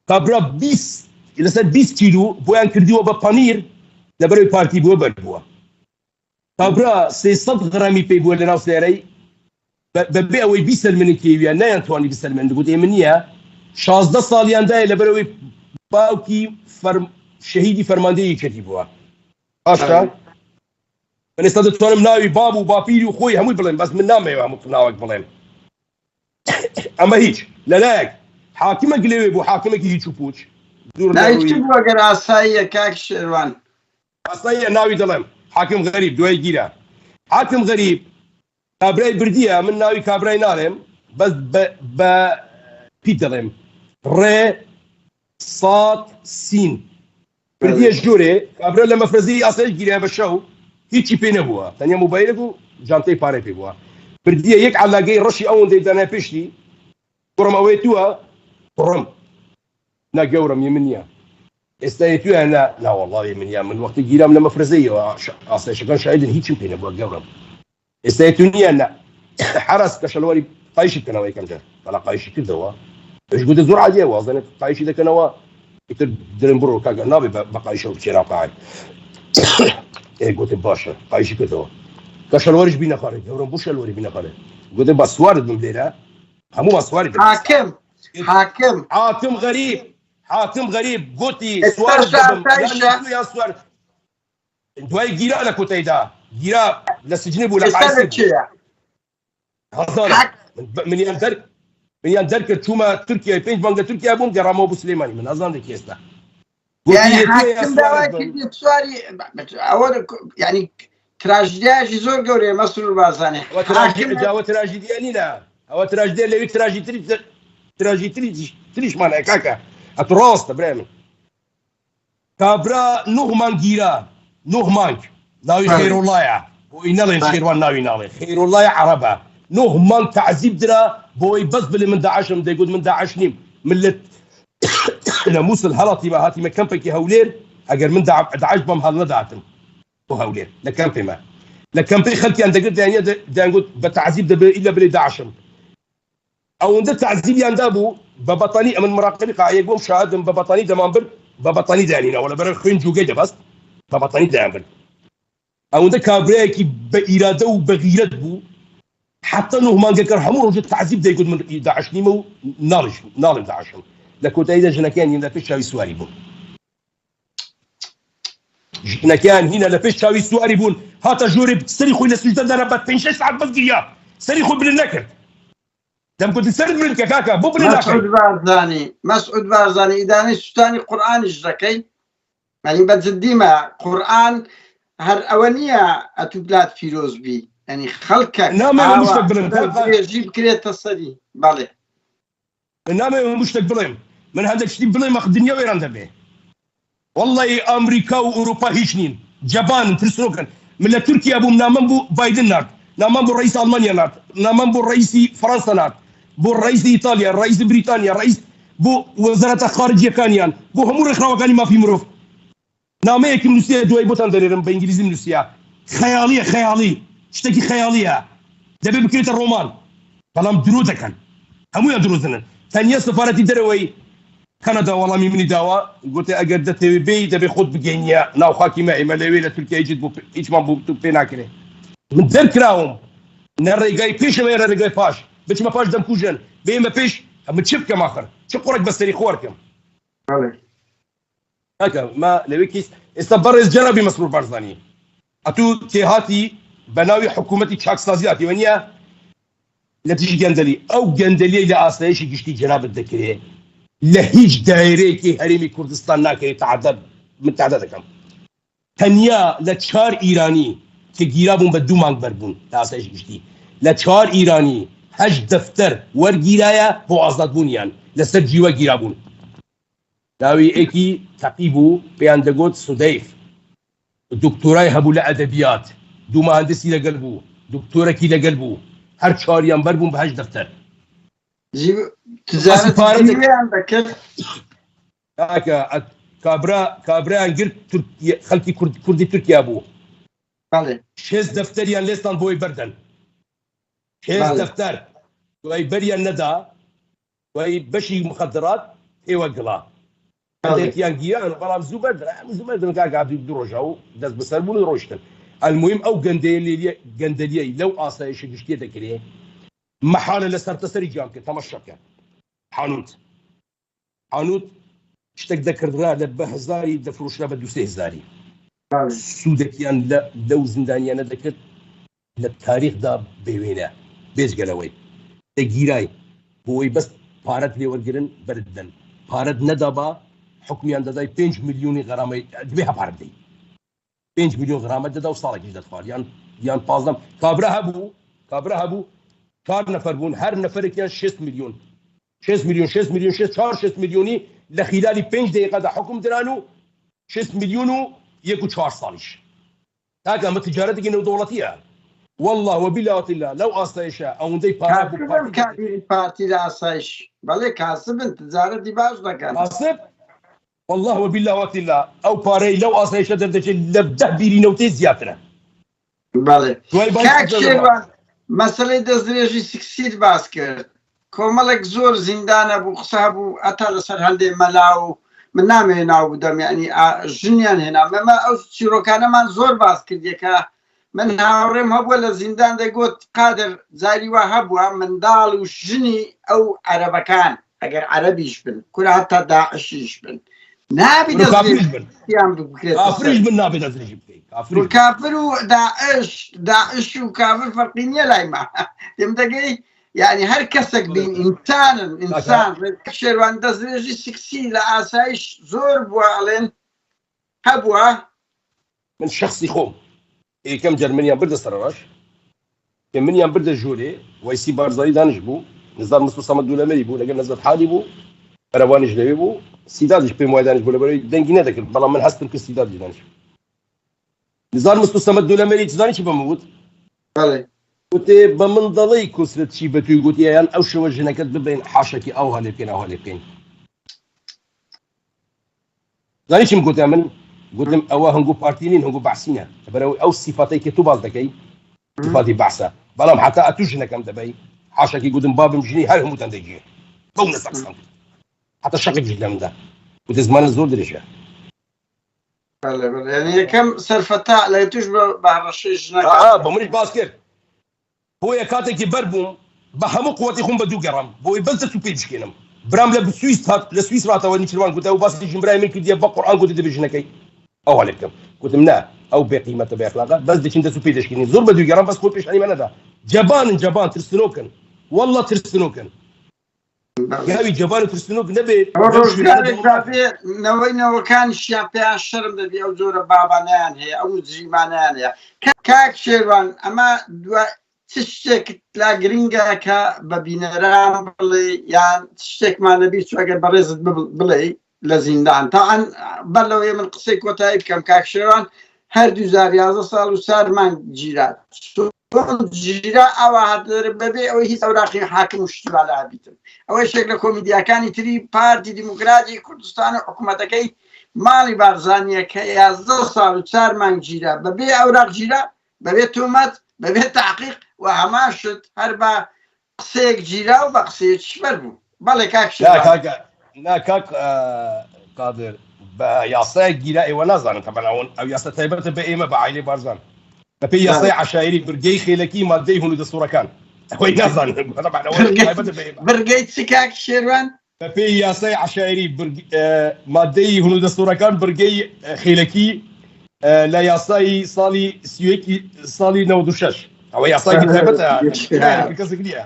کابرا 20 لەسەر 20 کیلو بۆیان کردیوە بە پەنیر لەبەرەوەی پارتی بووە بەربووە کابرا 300 غرامی پێی بووە لەناو سێرەی بەبێ ئەوەی 20 سەلمێنی کێویە نەیانتوانی 20 سەلمێن دەگوت ئێمە نییە 16 ساڵیاندایە لەبەرەوەی باوکی شەهیدی فەرماندەیەکێتی بووە ئاشتا من ئێستا دەتوانم ناوی باب و باپیری و خۆی هەمووی بڵێم بەس من نامەوێ هەموو ناوێک بڵێم ئەمە هیچ لەلایەک حاکمێک لێوێ بوو حاکمێکی هیچ و پوچ ئەگەر ئاساییە کاک شێروان ئاساییە ناوی دەڵێم حاکم غەریب دوای گیرە حاکم غەریب کابرای بردیە من ناوی کابرای ناڵێم بەس بە پی دەڵێم ڕێ سات سین بردیە ژۆرێ کابرا لە مەفرەزی ئاسایش گیرە بە شەو هیچی پێ نەبووە تەنیا موبایلێک و جانتەی پارەی پێ بووە بردیە یەک عەلاگەی ڕەشی ئەوەندەی دانا پێشتی کوڕم ئەوەی تووە کوڕم نا گەورم من نییە ئێستا توێ نا وەڵڵاهی من نییە من وەختی گیرام لە مەفرەزەیەوە ئاسایشەکان شایدن هیچم پێ نەبووە گەورم ئێستا تو نییە نا حرس کە شەلواری قایشی بکەنەوە یەکەم جار بەڵا قایشی کردەوە پێش گوتە زۆر عادیە وازانێت قایشی دەکەنەوە ئیتر درێن بڕۆ کاگە نابێ بە قایشەوە بچێرا قاعد گوتێ باشە قایشی کردەوە کە شەلواریش بینەخارێت گەورم بۆ شەلواری بینەخارێت گوتێ با سوارت بم لێرە هەموو با سواری حاکم غەریب گوتی سوار سوار دوای گیرا لە کۆتەیدا گیرا لە سجنی بوو لە قایسی منیان دەرکرد چوومە تورکیا 5 مانگە تورکیا بووم گەڕامەوە بۆ سلێمانی من نازانێکی ئێستا ینی تراژدیایشی زۆر گەورەیە مەسرور بازانێ ئەوە تراژیدیا نینە ئەوە تراژدیا لەوی تریشمانە کاکە ئەت ڕاستە برای من کابرا 9 مانگ گیرە 9 مانگ ناوی خەیرۆڵایە بۆی نەڵێن شێروان ناوی ناڵێ خەیرۆڵای عەرەبە 9 مانگ تعذیب درا بۆی بەس بڵێ من داعشم دەیگوت من داعش نیم من لە مووسڵ هەڵاتی بە هاتیمە کەمپێکی هەولێر ئەگەر من داعش بەم هەڵ نەداتم بۆ هەولێر لە کەمپێمە لە کەمپەی خەڵکیان دەگرت دەیانگوت بە تعذیب دەبێت ئیلا بڵێ داعشم ئەوەندە تعذیبیاندا بوو بە بەتانی ئەمن مراقبی قایەک بووم شاهدم بە بەتانی دەمان برد بە بەتانی دایانینەوە لەبەر خوێن جوگەی دەبەست بە بەتانی دایان برد ئەوەندە کابرایەکی بە ئیرادە و بە غیرەت بوو حتى 9 مانگەکە هەموو ڕۆژێ تعذیب دەیگوت من داعش نیمە و ناڵێم داعشم لە کۆتاییدا ژنەکان لە پێش چاوی سواری بوون ژنەکان هینە لە پێش چاوی سواری بوون هاتە ژۆرێ سەری خۆی لە سوژدە دەرە بە 5 ساعت بەس گریا سەری خۆی بلند نەکرد دەمگوتی سەرت بلند کە کاکە بۆ بلند ناکەی مەسعود بارزانی ئیدانەی سوتانی قورئانیش دەکەی یعنی بە جددیمە قورئان هەر ئەوە نییە ئەتوو بلات فیرۆز بی ینی خەڵکە نامێژی بکرێتە سەری بەڵێ نامێ مشتێک بڵێم من هەندێک شتی بڵێم دنیا وێران دەبێ وەڵڵی ئەمریکا و ئەوروپا هیچ نین جەبانن ترسۆکن من لە تورکیا بووم نامەم بۆ بایدن نارد نامەم بۆ ڕئیس ئەڵمانیا نارد نامەم بۆ ڕئیسی فەڕەنسا نارد بۆ ڕئیسی ئیتالیا ڕئیسی بریتانیا ڕئیس بۆ وەزارەتە خارجیەکانیان بۆ هەموو ڕێکخراوەکانی مافی مرۆڤ نامەیەکم نووسیە دوای بۆتان دەرێرم بە ئینگلیزیم نووسیە خەیاڵی شتێکی خەیاڵیە دەبێ بکرێتە ڕۆمان بەڵام درۆ دەکەن هەموویان دروستنن تەنیا سەفارەتی دەرەوەی کەنەدا وەڵامی منی داوە گوتێ ئەگەر دەتەوێ بێی دەبێ خۆت بگەینە ناو خاکی مەئیمە لەوێ لە تورکیا هیچمان بۆ پێ ناکرێ من دەرکراوم نە ڕێگای پێشەوە ێرە ڕێگای پاش بچمە پاش دەمکوژن بێمە پێش ئەمە چ بکەم ئاخر چ قوڕێک بەسەری خۆرکەم ئەکە ما لەوێ کیس ئێستا بەڕێز جەنابی مەسرور بارزانی ئەتوو تێهاتی بە ناوی حکوومەتی چاکسازی هاتیوە نییە لە تیژی گەندەلی ئەو گەندەلیەی لە ئاسایشی گشتی جەنابەت دەکرێت لە هیچ دایرەیەکی هەرێمی کوردستان ناکرێت من تعداد دەکەم تەنیا لە 4 ئیرانی کە گیرا بوون بە 2 مانگ بەربوون لە ئاسایشی گشتی لە 4 ئیرانی 8 دەفتەر وەرگیرایە بۆ ئازادبوونیان لەسەر جیوە گیرا بوون داوی ئێکی تەقی بوو پێیان دەگوت سودەیف دکتۆرای هەبوو لە ئەدەبیات 2 مهندسی لەگەڵ بوو دکتۆرەکی لەگەڵ بوو هەر 4یان بەربوون بە 8 دەفتەر کابرایان گرت خەڵکی کوردی تورکیا بوو 6 دەفتەریان لێستان بۆی بەردەن 6 دەفتەر دوای بەریان نەدا وای بەشی مخدرات ئێوە گڵا هەندێکیان گیان بەڵام زوبەر کاکاتی درۆژە و دەست بەسەر بوون ڕۆشتن المهم ئەو گەندەلیەی لەو ئاسایشە گشتێ دەکرێت مەحالە لە سەرتەسەری گیان کرد تەماشاکە حانوت شتێک دەکردرا لە 10,000 دەفرۆشرا بە 2,000 سوودێکیان لەو زیندانیانە دەکرد لە تاریخدا بێوێنە بێجگەلەوەی دەگیرای بۆی بەس پارەت لێوەرگرن بەردن پارەت نەدابا حکمیان دەدای 5 میلیۆنی غەرامەی دوێ هەپارە بدەیت 5 میلیۆن غەرامە دەدا و ساڵێکیش دەتخوارد یان 15 کابرا هەبوو 4 نەفەر بوون هەر نەفەرێکیان 6 میلیۆن 6 میلیۆنی لە خلالی 5 دقیقەدا حکم دران و 6 میلیۆن و 1.4 ساڵیش تاکە ئەمە تجارەتێکی نێودەوڵەتیە والله وبالله لەو ئاسایشە ئەوەندەی پارە بوو پارتی لە ئاسایش بەڵێ کاسبن تجارەتی باش دەکەن کاسب والله وبالله ئەو پارەی لەو ئاسایشە دەردەچێت لە 10 بیرینەوتەی زیاترە بەڵێ مەسەلەی دەستدرێژی سکسیت باس کرد کۆمەڵێک زۆر زیندانە بوو قسە بوو ئەتا لەسەر هەندێک مەلا و من نامێ ناو بدەم یعنی ژنیان هێنا مەمە ئەو چیرۆکانەمان زۆر باس کردێکە من هاوڕێم هەبووە لە زیندان دەیگوت قادر جاری وا هەبووە منداڵ و ژنی ئەو عەرەبەکان ئەگەر عەرەبیش بن کورە هەتا داعشیش بن نابی کافریش بن نابێت دەستدرێژی بکەیت کافر و داعش و کافر فەرقی نییە لای ما دێم دەگەی يعني هر کەسێک بین ئینسان شێروان دەستدرێژی سکسی لە ئاسایش زۆر بووە ئەڵێن هەبووە من شخصی خۆم یەکەم جەرمنیان بردە سەرڕاش کە منیان بردە ژۆرێ وایسی بارزایی دانیش بوو نزار مستەفا دولەمەری بوو لەگەڵ نەزەت حالی بوو بەرەوانیش لەوێ بوو سیدادیش پێم وای دانیش بوو لەبەرەوەی دەنگی نەدەکرد بەڵام من هەستم کە سیدادی دانیش نزار مستەفا دولەمەری زانی چی بەم وت وتێ بە من دەڵێی کوسرت چی بە توی گوتییان ئەو شەوە ژنەکەت ببین حاشەکی ئەو هەلێ بکەین ئەو هەلێ بکەین زانی چیم گوتیان من گوتم ئەوە هەنگوو پارتی نین هەنگوو بەحسینە لەبەرەوەی ئەو سیفاتەی کە تو باز دەکەی سیفاتی بەحسە بەڵام حتا ئەتوو ژنەکەم دەبەی حاشەکی گوتم بابم ژنی هەر هەمووتان دەگیێ بەو نەسەقسەم حتا شەقێکیش لە مندا وتێ زمانە زۆر درێژە يعني یەکەم سەرفەتا لە توش بە هەڕەشەی ژنەکە بە منیش باز کرد بۆیە کاتێکی بەر بووم بە هەموو قووەتی خۆم بە دوو گەڕام بۆی بەس دەست و پێی بشکێنم برام لە سویس هاتەوە نیچروان گوتە و باسی ژمرای من کردیە بە قورئان گوتی دەبێ ژنەکەی ئەو هەڵێ بکەم گوتم نا ئەو بێقیمەتە بێخلاقە بەس دەچین دەست و پێی دەشکێنین زۆر بە دوو گەڕام بەس خۆی پێشانی منەدا جەبان ترسنۆکن والله ترسنۆکن گاوی جەبان و ترسنۆک نەبێت نەوەکانیشیان پێیان شەرم دەبێ ئەو جۆرە بابانیان هەیە ئەو جریمانیان هەیە کاک شێروان ئەمە چ شتێکت لا گرنگە کە بە بینەران بڵێ یان شتێکمان نەبی ئەگەر بەڕێزت بڵێ لە زیندان تاعاان بەرلەوەی من قسەی کۆتایی بکەم کاک شێروان هەر 2011 ساڵ و سارمان گیرات گیرا ئەوە هاتەرە بەبێ ئەوەی هیچ ئەوراقی حاکم و شتیوا لە بیتن ئەوەی شێک لە کۆمیدیاکانی تری پارتی دیموکراتی کوردستان و حکوومەتەکەی ماڵی بارزانیە کە 11 ساڵ و 4 مانگ گیرا بەبێ ئەوراق گیرا بەبێ تۆمەت بەبێ تاقیق و هەماشت هەر بە قسەیەک گیرا و بە قسەیەکی بەر بوو بەڵێ کاک کاک قادر بە یاسای گیرا ئێوە نازانن تەبەناون ئەو یاسا تایبەتە بە ئێمە بە عایلەی بارزان بەپێی یاسای عەشایری برگەی خێلەکی مادەی هونودە سوورەکان ئەوەی نازانن برگەی چ کاک شێروان بەپێی یاسای عەشایری مادەی هونودە سوورەکان برگەی خێلەکی لە یاسای ساڵی 96 ئەوە یاسای تایبەتە کەسێک نییە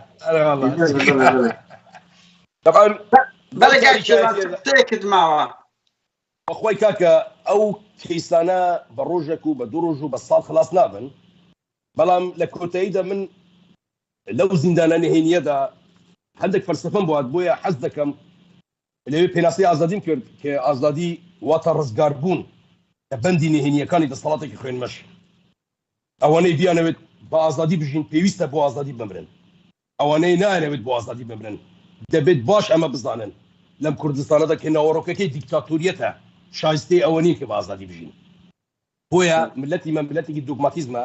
بەڵێ کاک شێروان شتێکت ماوە بەخوای کاکە ئەو کەیسانە بە ڕۆژێک و بە دوو ڕۆژ و بە ساڵ خلاص نابن بەڵام لە کۆتاییدا من لەو زیندانە نهێنیەدا هەندێک فەلسەفەم بۆ هات بۆیە حەز دەکەم لەوێ پێناسی ئازادیم کرد کە ئازادی واتە ڕزگاربوون لە بەندی نهێنیەکانی دەسەڵاتێکی خوێنمەش ئەوانەی بیانەوێت بە ئازادی بژین پێویستە بۆ ئازادی بمرن ئەوانەی نایەوێت بۆ ئازادی بمرن دەبێت باش ئەمە بزانن لەم کوردستانەدا کە ناوەڕۆکەکەی دیکتاتۆریەتە شایستەی ئەوە نییە کە بە ئازادی بژین بۆیە ملەتی من ملەتێکی دوگماتیزمە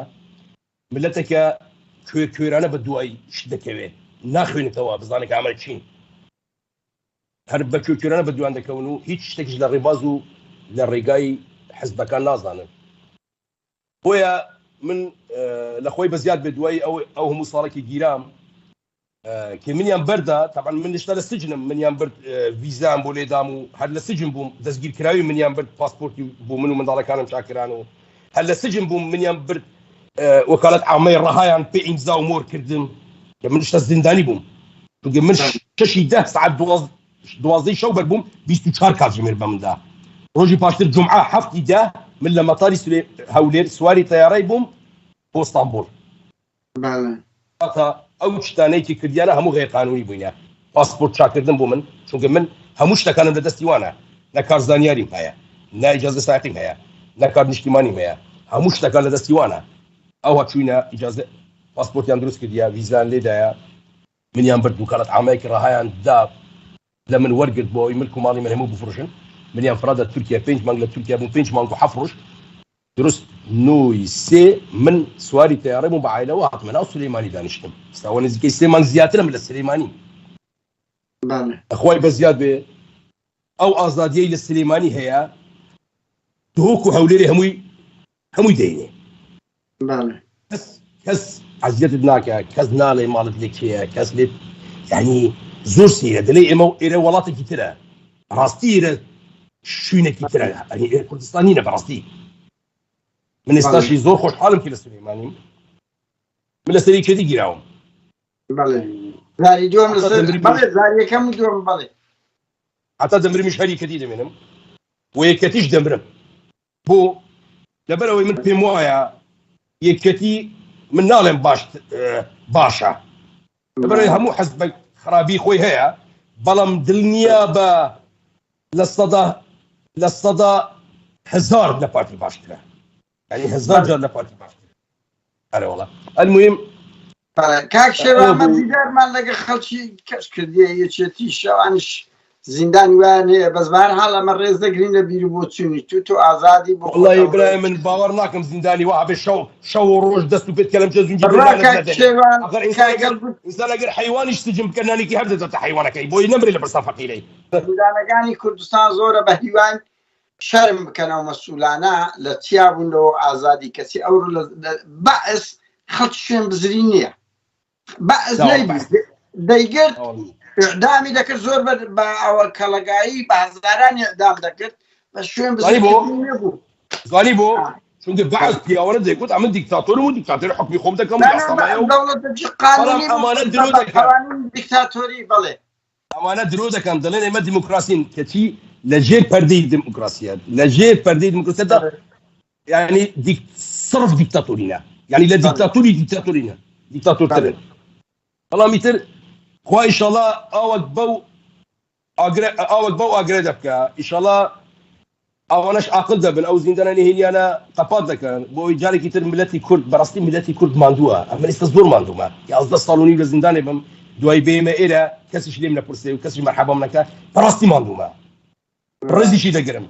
ملەتێکە کوێرانە بە دوای شت دەکەوێت ناخوێنێتەوە بزانێت ئەمە چین هەر بەکوێکێرانە بەدوان دەکەون و هیچ شتێکیش لە ڕێباز و لە ڕێگای حزبەکان نازانن. بۆیە من لە خۆی بەزیاد بێ دوای ئەو هەموو ساڵێکی گیرام کە منیان بەردا تاقان من نیشتا لە سجنم منیان برد ڤیزام بۆ لێدام و هەر لە سجن بووم دەستگیرکراوی منیان برد پاسپۆرتی بۆ من و منداڵەکانم چاکران و هەر لە سجن بووم منیان برد وەکالەت عامەی ڕەهایان پێ ئیمزا و مۆر کردم کە من نیشتا زیندانی بووم چونکە من شەشی 10 ساعت 12 شەو بەربووم 24 کاتژمێر بە مندا ڕۆژی پاشتر جومعە 7 من لە مەتاری هەولێر سواری تەیارەی بووم بۆ ئەستانبوڵ. ئەو شتانەیەکی کردیانە هەموو غێر قانونی بووینە. پاسپۆرت چاکردن بۆ من چونکە من هەموو شتەکانم لە دەستی وانە، نە کارزانیاریم هەیە، نە ئیجازە سایقیم هەیە، نە کار نیشتیمانیم هەیە، هەموو شتەکان لە دەستی وانە. ئەوە چووینە ئیجازە پاسپۆرتیان دروست کردیە، ڤیزان لێدایە، منیان برد وکالەت عامەیەکی ڕەهایان دا لە من وەرگرت بۆ ئەوی ملک و ماڵی من هەموو بفڕۆشن. منیان فڕادە تورکیا 5 مانگ لە تورکیا بووم 5 مانگ و 7 ڕۆژ دروست نوی سێ من سواری تیارە بووم بە عایلەوە هاتمە ناو سلەیمانی دانیشتم. ئێستاوە نزیکەی 3 مانگ زیاترم لە سلەیمانی. ئەخوای بەزیاد بێ ئەو ئازادیەی لە سلەیمانی هەیە دهۆک و هەولێری هەمووی دەینێ. کەس عەزیەتت ناکە، کەس ناڵێ ماڵت لێکێیە، کەس لێ یعنی زۆر سیرە دەڵێ ئێرە وڵاتێکی ترە، ڕاستی ئێرە شوێنێکی ترە، ئێرە کوردستان نینە بەڕاستی. من ئێستاشی زۆر خۆشحاڵم کە لە سلەیمانیم، من لە سەری کردی گیراوم. زاری دووەم زاری یەکەم و دووەم بەڵێ حتا دەمرمیش هەری کردی دەمێنم و یەکەتیش دەمرم بۆ لەبەرەوەی من پێم وایە یەکەتی من ناڵێم باشە لەبەرەوەی هەموو حەزبێک خراپی خۆی هەیە، بەڵام دڵنیە بە لە سەدا هەزار لە پارتی باشترە، يعني 1000 جار لپارتی باشتر. آره والله. المهم کاک شێوان دیدارمان لەگە خەڵکی کەس کردیە یەکێتی شەوانش زیندانی وایان هەیە، بەس بەهەرحاڵ ئەمە ڕێز دەگرین لە بیر و بۆچوونی تۆ ئازادی بۆ والله ئیبراهیم من باوەڕ ناکەم زیندانی وا بێ شەو و ڕۆژ دەست و پێت کە لەم زوونجی ئینسان ئەگەر حەیوانیش سجن بکەنانێکی هەر دەداتە حەیوانەکەی بۆی نەمرێ لە بەرسا فەقیرەی. زیندانەکانی کوردستان زۆرە بە هیوان شەرم بکەنەوە مەسئولانە لە چیابوونەوە ئازادی کەسی ئەو بەعس خەڵک شوێن بزری نییە، بەعس دەیگرت ئیعدامی دەکرد، زۆر بە ئەوە کەڵەگایی بە هەزارانی ئیعدام دەکرد بە شوێن بزری نەبوو. زانی بۆ چونکە بەعس پیاوەرە دەیگوت ئەمە دیکتاتۆرم و دیکتاتۆری حکمی خۆم دەکەم ئەمانە درۆ دەکەن دیکتاتۆری بەڵێ ئەمانە درۆ دەکەن دەڵێن ئێمە دیموکراسین کەچی لەژێر پەردەی دیموکراسیە، لەژێر پەردەی دیموکراسیەدا یعنی صرف دیکتاتۆرینە، یعنی لە دیکتاتۆرینە دیکتاتۆرترن. بەڵام ئیتر خوا ئیشەڵا ئاوەک بەو ئاگرە دەبکە، ئیشەڵا ئەوانەش عاقل دەبن، ئەو زیندانانی هێنیانە قەپات دەکەن بۆ جارێکی تر ملەتی کورد بەڕاستی ملەتی کورد ماندووە. ئەمە ئێستا زۆر ماندوومە، 11 ساڵ لە زیندانێ بم، دوای بێمە ئێرە کەسیش لێم نەپرسێ و کەسیش مەرحەبام نەکە، بەڕاستی ماندوومە. ڕزیشی دەگرم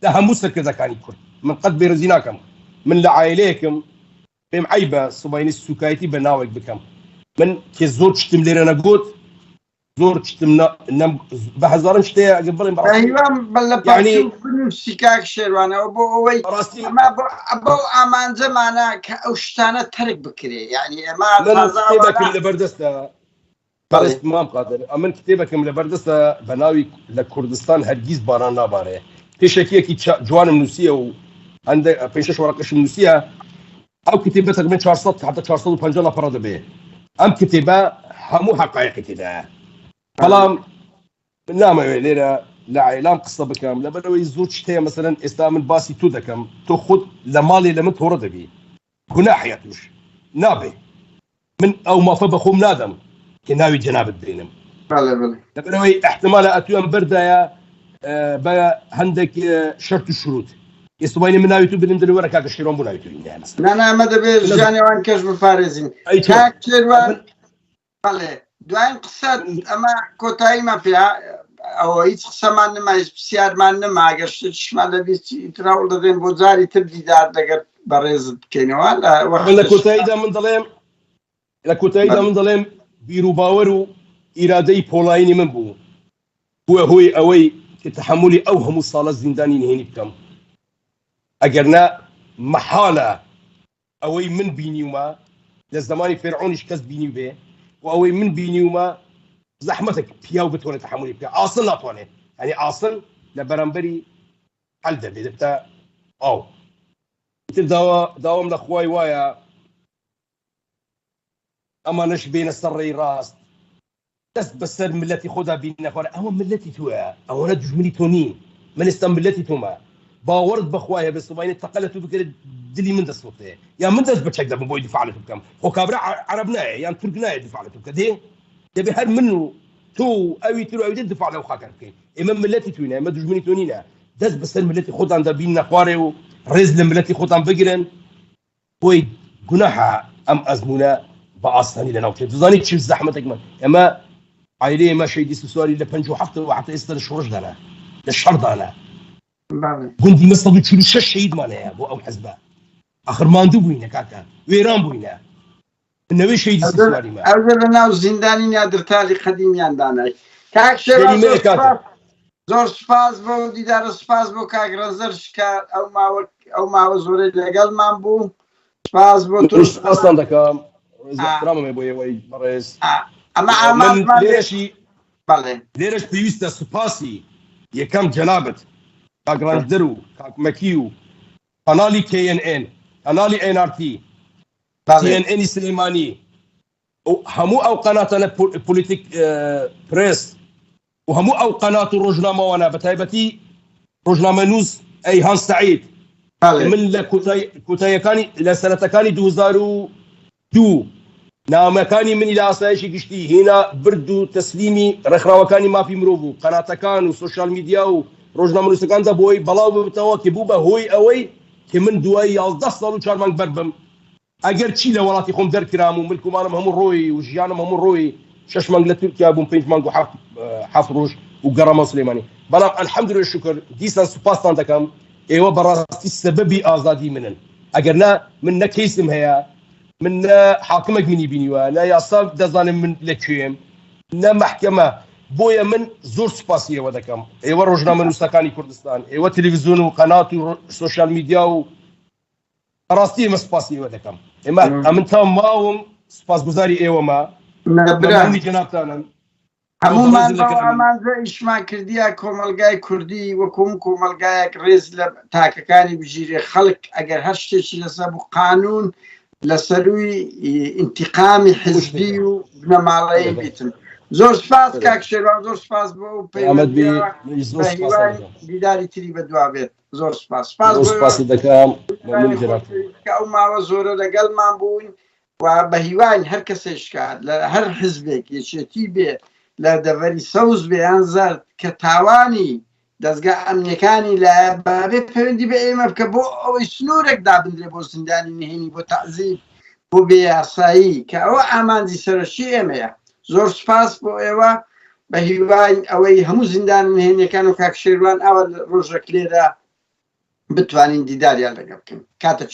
لە هەموو سەرکردەکانی کورد، من قەت بێڕزی ناکەم، من لە عایلەیەکم پێم عیبە سوباینی سوکایەتی بە ناوێک بکەم، من کە زۆر شتم لێرە نەگوت، زۆر شتم بە هەزارم شتەیە ئەگەر بڵێم بەڕاستی کاک شێروانەوە بۆ ئەوەی بۆ ئامانجەمانە کە ئەو شتانە تەرک بکرێ، یعنی ئێمە لەبەردەستە مام قادر ئەمن کتێبەکەم لەبەردەستە بە ناوی لە کوردستان هەرگیز باران نابارێ، پێشێکیەکی جوانم نووسیە و هەندێک 5-6 وەرەقەشم نووسیە. ئەو کتێبە تقریباً 400 حتا 450 لاپەڕە دەبێ. ئەم کتێبە هەموو حەقایقی تێدایە، بەڵام نامەوێت لێرە لە عایلام قسە بکەم لەبەرەوەی زۆر شتەیە. مەسەلەن ئێستا من باسی تۆ دەکەم، تۆ خود لە ماڵێ لە من تۆڕە دەبی، گوناحیە توش نابێ، من ئەو مافە بە خۆم نادەم کە ناوی جەنابەت بێنم، لەبەرەوەی احتمالە ئەتویان بەردایە بە هەندێک شەرت و شروط. ئێستاوانی من ناوی تو بنم دەوەرە کاکە شێروان بۆ ناوی تو نامە دەبێت ژانێوان کەش بپارێزین. کاک شێروان بەڵێ دوایین قسە ئەمە کۆتاییمان پێ ئەوە هیچ قسەمان نەما، هیچ پرسیارمان نەما، ئەگەر شتێکیشمان لەبیستی ئیتراوڵ دەدەین بۆ جاری تر دیدار دەگەر بەڕێزت بکەینەوە. لە کۆتاییدا من دەڵێم بیر و باوەر و ئیرادەی پۆڵاینی من بوو، هۆی ئەوەی کە تحملی ئەو هەموو ساڵە زیندانی نهێنی بکەم ئەگەرنا مەحالە ئەوەی من بینیومە لە زمانی فێرعۆنیش کەس بینی بێ و ئەوەی من بینیومە زەحمەتێک پیاو بتوانێت تحملی بکە ئاسن ناتوانێت ینی ئاسن لە بەرامبەری هەل دەبێت دەبتە ئاو تر داوام لە خوای وایە ئەمانەش بێنە سەر ڕێی ڕاست دەست بەسەر ملەتی خۆدا بینە خوارە ئەوە ملەتی توە ئەوەنە دژمنی تۆ نین من ئێستا ملەتی تۆمە باوەڕت بەخوایە بە سوبحانە تەقە لە تو بکرێت دلی من دەستوتێ یا من دەست بەچەک دەبم بۆی دفاع لە تو بکەم خۆ کابرا عەرەب نایە یان تورک نایە دفاع لە تو بکە دێ دەبێ هەر من و تۆ و ئەوی تر و ئەوی دفاع لەو خاکەر بکەین ئێمە ملەتی توینە ئێمە دژمنی تۆ نینە دەست بەسەر ملەتی خۆتان دەبینە خوارێ و ڕێز لە ملەتی خۆتان بگرن بۆی گوناحە ئەم ئەزمونە بە ئاسانی لەناو بکرێت دەزانی چی زەحمەتێکمان ئێمە عائلەی ئێمە شەیدی سوسواری لە 57 و حتا ئێستا لە شۆڕشدانە لە شەڕدانە گوندی مە 146 شەهیدمان هەیە بۆ ئەو حەزبە ئاخر ماندوو بووینە کاکە وێران بووینە نەوەی شەیدی سوسواریمە ئەوە لە ناو زیندانی نادرتالی قەدیمیان دانای کاک زۆر سپاس بۆ دیدارە سپاس بۆ کاگرەزەر شکار ئەو ماوە زۆرەی لەگەڵمان بوو سپاس بۆ تۆ سپاسان دەکەم احترامم بۆ ئێوەی بەڕێز ئەمە لێرەش پێویستە سوپاسی یەکەم جەنابەت کاگرەزەر و کاک مەکی و قەناڵی KNN قەناڵی NRT CNN سلێمانی هەموو ئەو قەناتانە پۆلیتیک پرێس و هەموو ئەو قەنات و ڕۆژنامەوانە بە تایبەتی ڕۆژنامە نووس ئەیهان سەعید من لە کۆتاییەکانی لە سەرەتەکانی 2002 نامەکانی منی لە ئاسایشی گشتی هێنا برد و تەسلیمی ڕێکخراوەکانی مافی مرۆڤ و قەناتەکان و سۆشیال میدیا و ڕۆژنامە نووسەکاندا بۆی بەڵاو ببتەوە کە بوو بە هۆی ئەوەی کە من دوای 11 ساڵ و 4 مانگ بەربم ئەگەر چی لە وڵاتی خۆم دەرکرام و ملکومانم هەموو ڕۆی و ژیانم هەموو ڕۆی 6 مانگ لە تورکیا بووم 5 مانگ و 7 ڕۆژ و گەڕەمە سلێمانی بەڵام ئەلحەمدولێ شوکر دیسان سوپاسان دەکەم ئێوە بەڕاستی سەبەبی ئازادی منن ئەگەرنا من نە کەیسم هەیە من نە حاکمێک منی بینیوە نە یاسا دەزانم من لەکوێم نە مەحکەمە بۆیە من زۆر سوپاسی ئێوە دەکەم ئێوە ڕۆژنامە نووسەکانی کوردستان ئێوە تەلەڤیزیۆن و قەنات و سۆشیال میدیا و ڕاستی ئێمە سوپاسی ئێوە دەکەم ئێمە ئەمن تا ماوم سوپاسگوزاری ئێوەمە جەنابتانن هەمومان ئامانجە ئیشمان کردیە کۆمەلگای کوردی وەکوم کۆمەلگایەک ڕێز لە تاکەکانی بژیرێ خەڵک ئەگەر هەر شتێکی لەسەر بوو قانون لەسەروی ئینتیقامی حزبی و بنەماڵەیە بیتن زۆر سپاس کاک شێروان زۆر سپاس بۆ دیداری تری بەدوا بێت زۆر سپاس سپاسی دەکەم ئەو ماوە زۆرە لەگەڵمان بوون و بە هیوای هەر کەسێشکات لە هەر حزبێک یەکێتی بێت لە دەڤەری سەوز بێیان زەرد کە تاوانی دەستگا ئەمنیەکانی لایە بابێ پەیوەندی بە ئێمە بکە بۆ ئەوەی سنوورێک دابدرێ بۆ زیندانی نهێنی بۆ تەعزیب بۆ بێیاسایی کە ئەوە ئامانجی سەرەشی ئێمەیە زۆر سپاس بۆ ئێوە بە هیوای ئەوەی هەموو زیندان نهێنیەکان و کاک شێروان ئەوە ڕۆژێک لێرە بتوانین دیداریان لەگە بکەین کاتە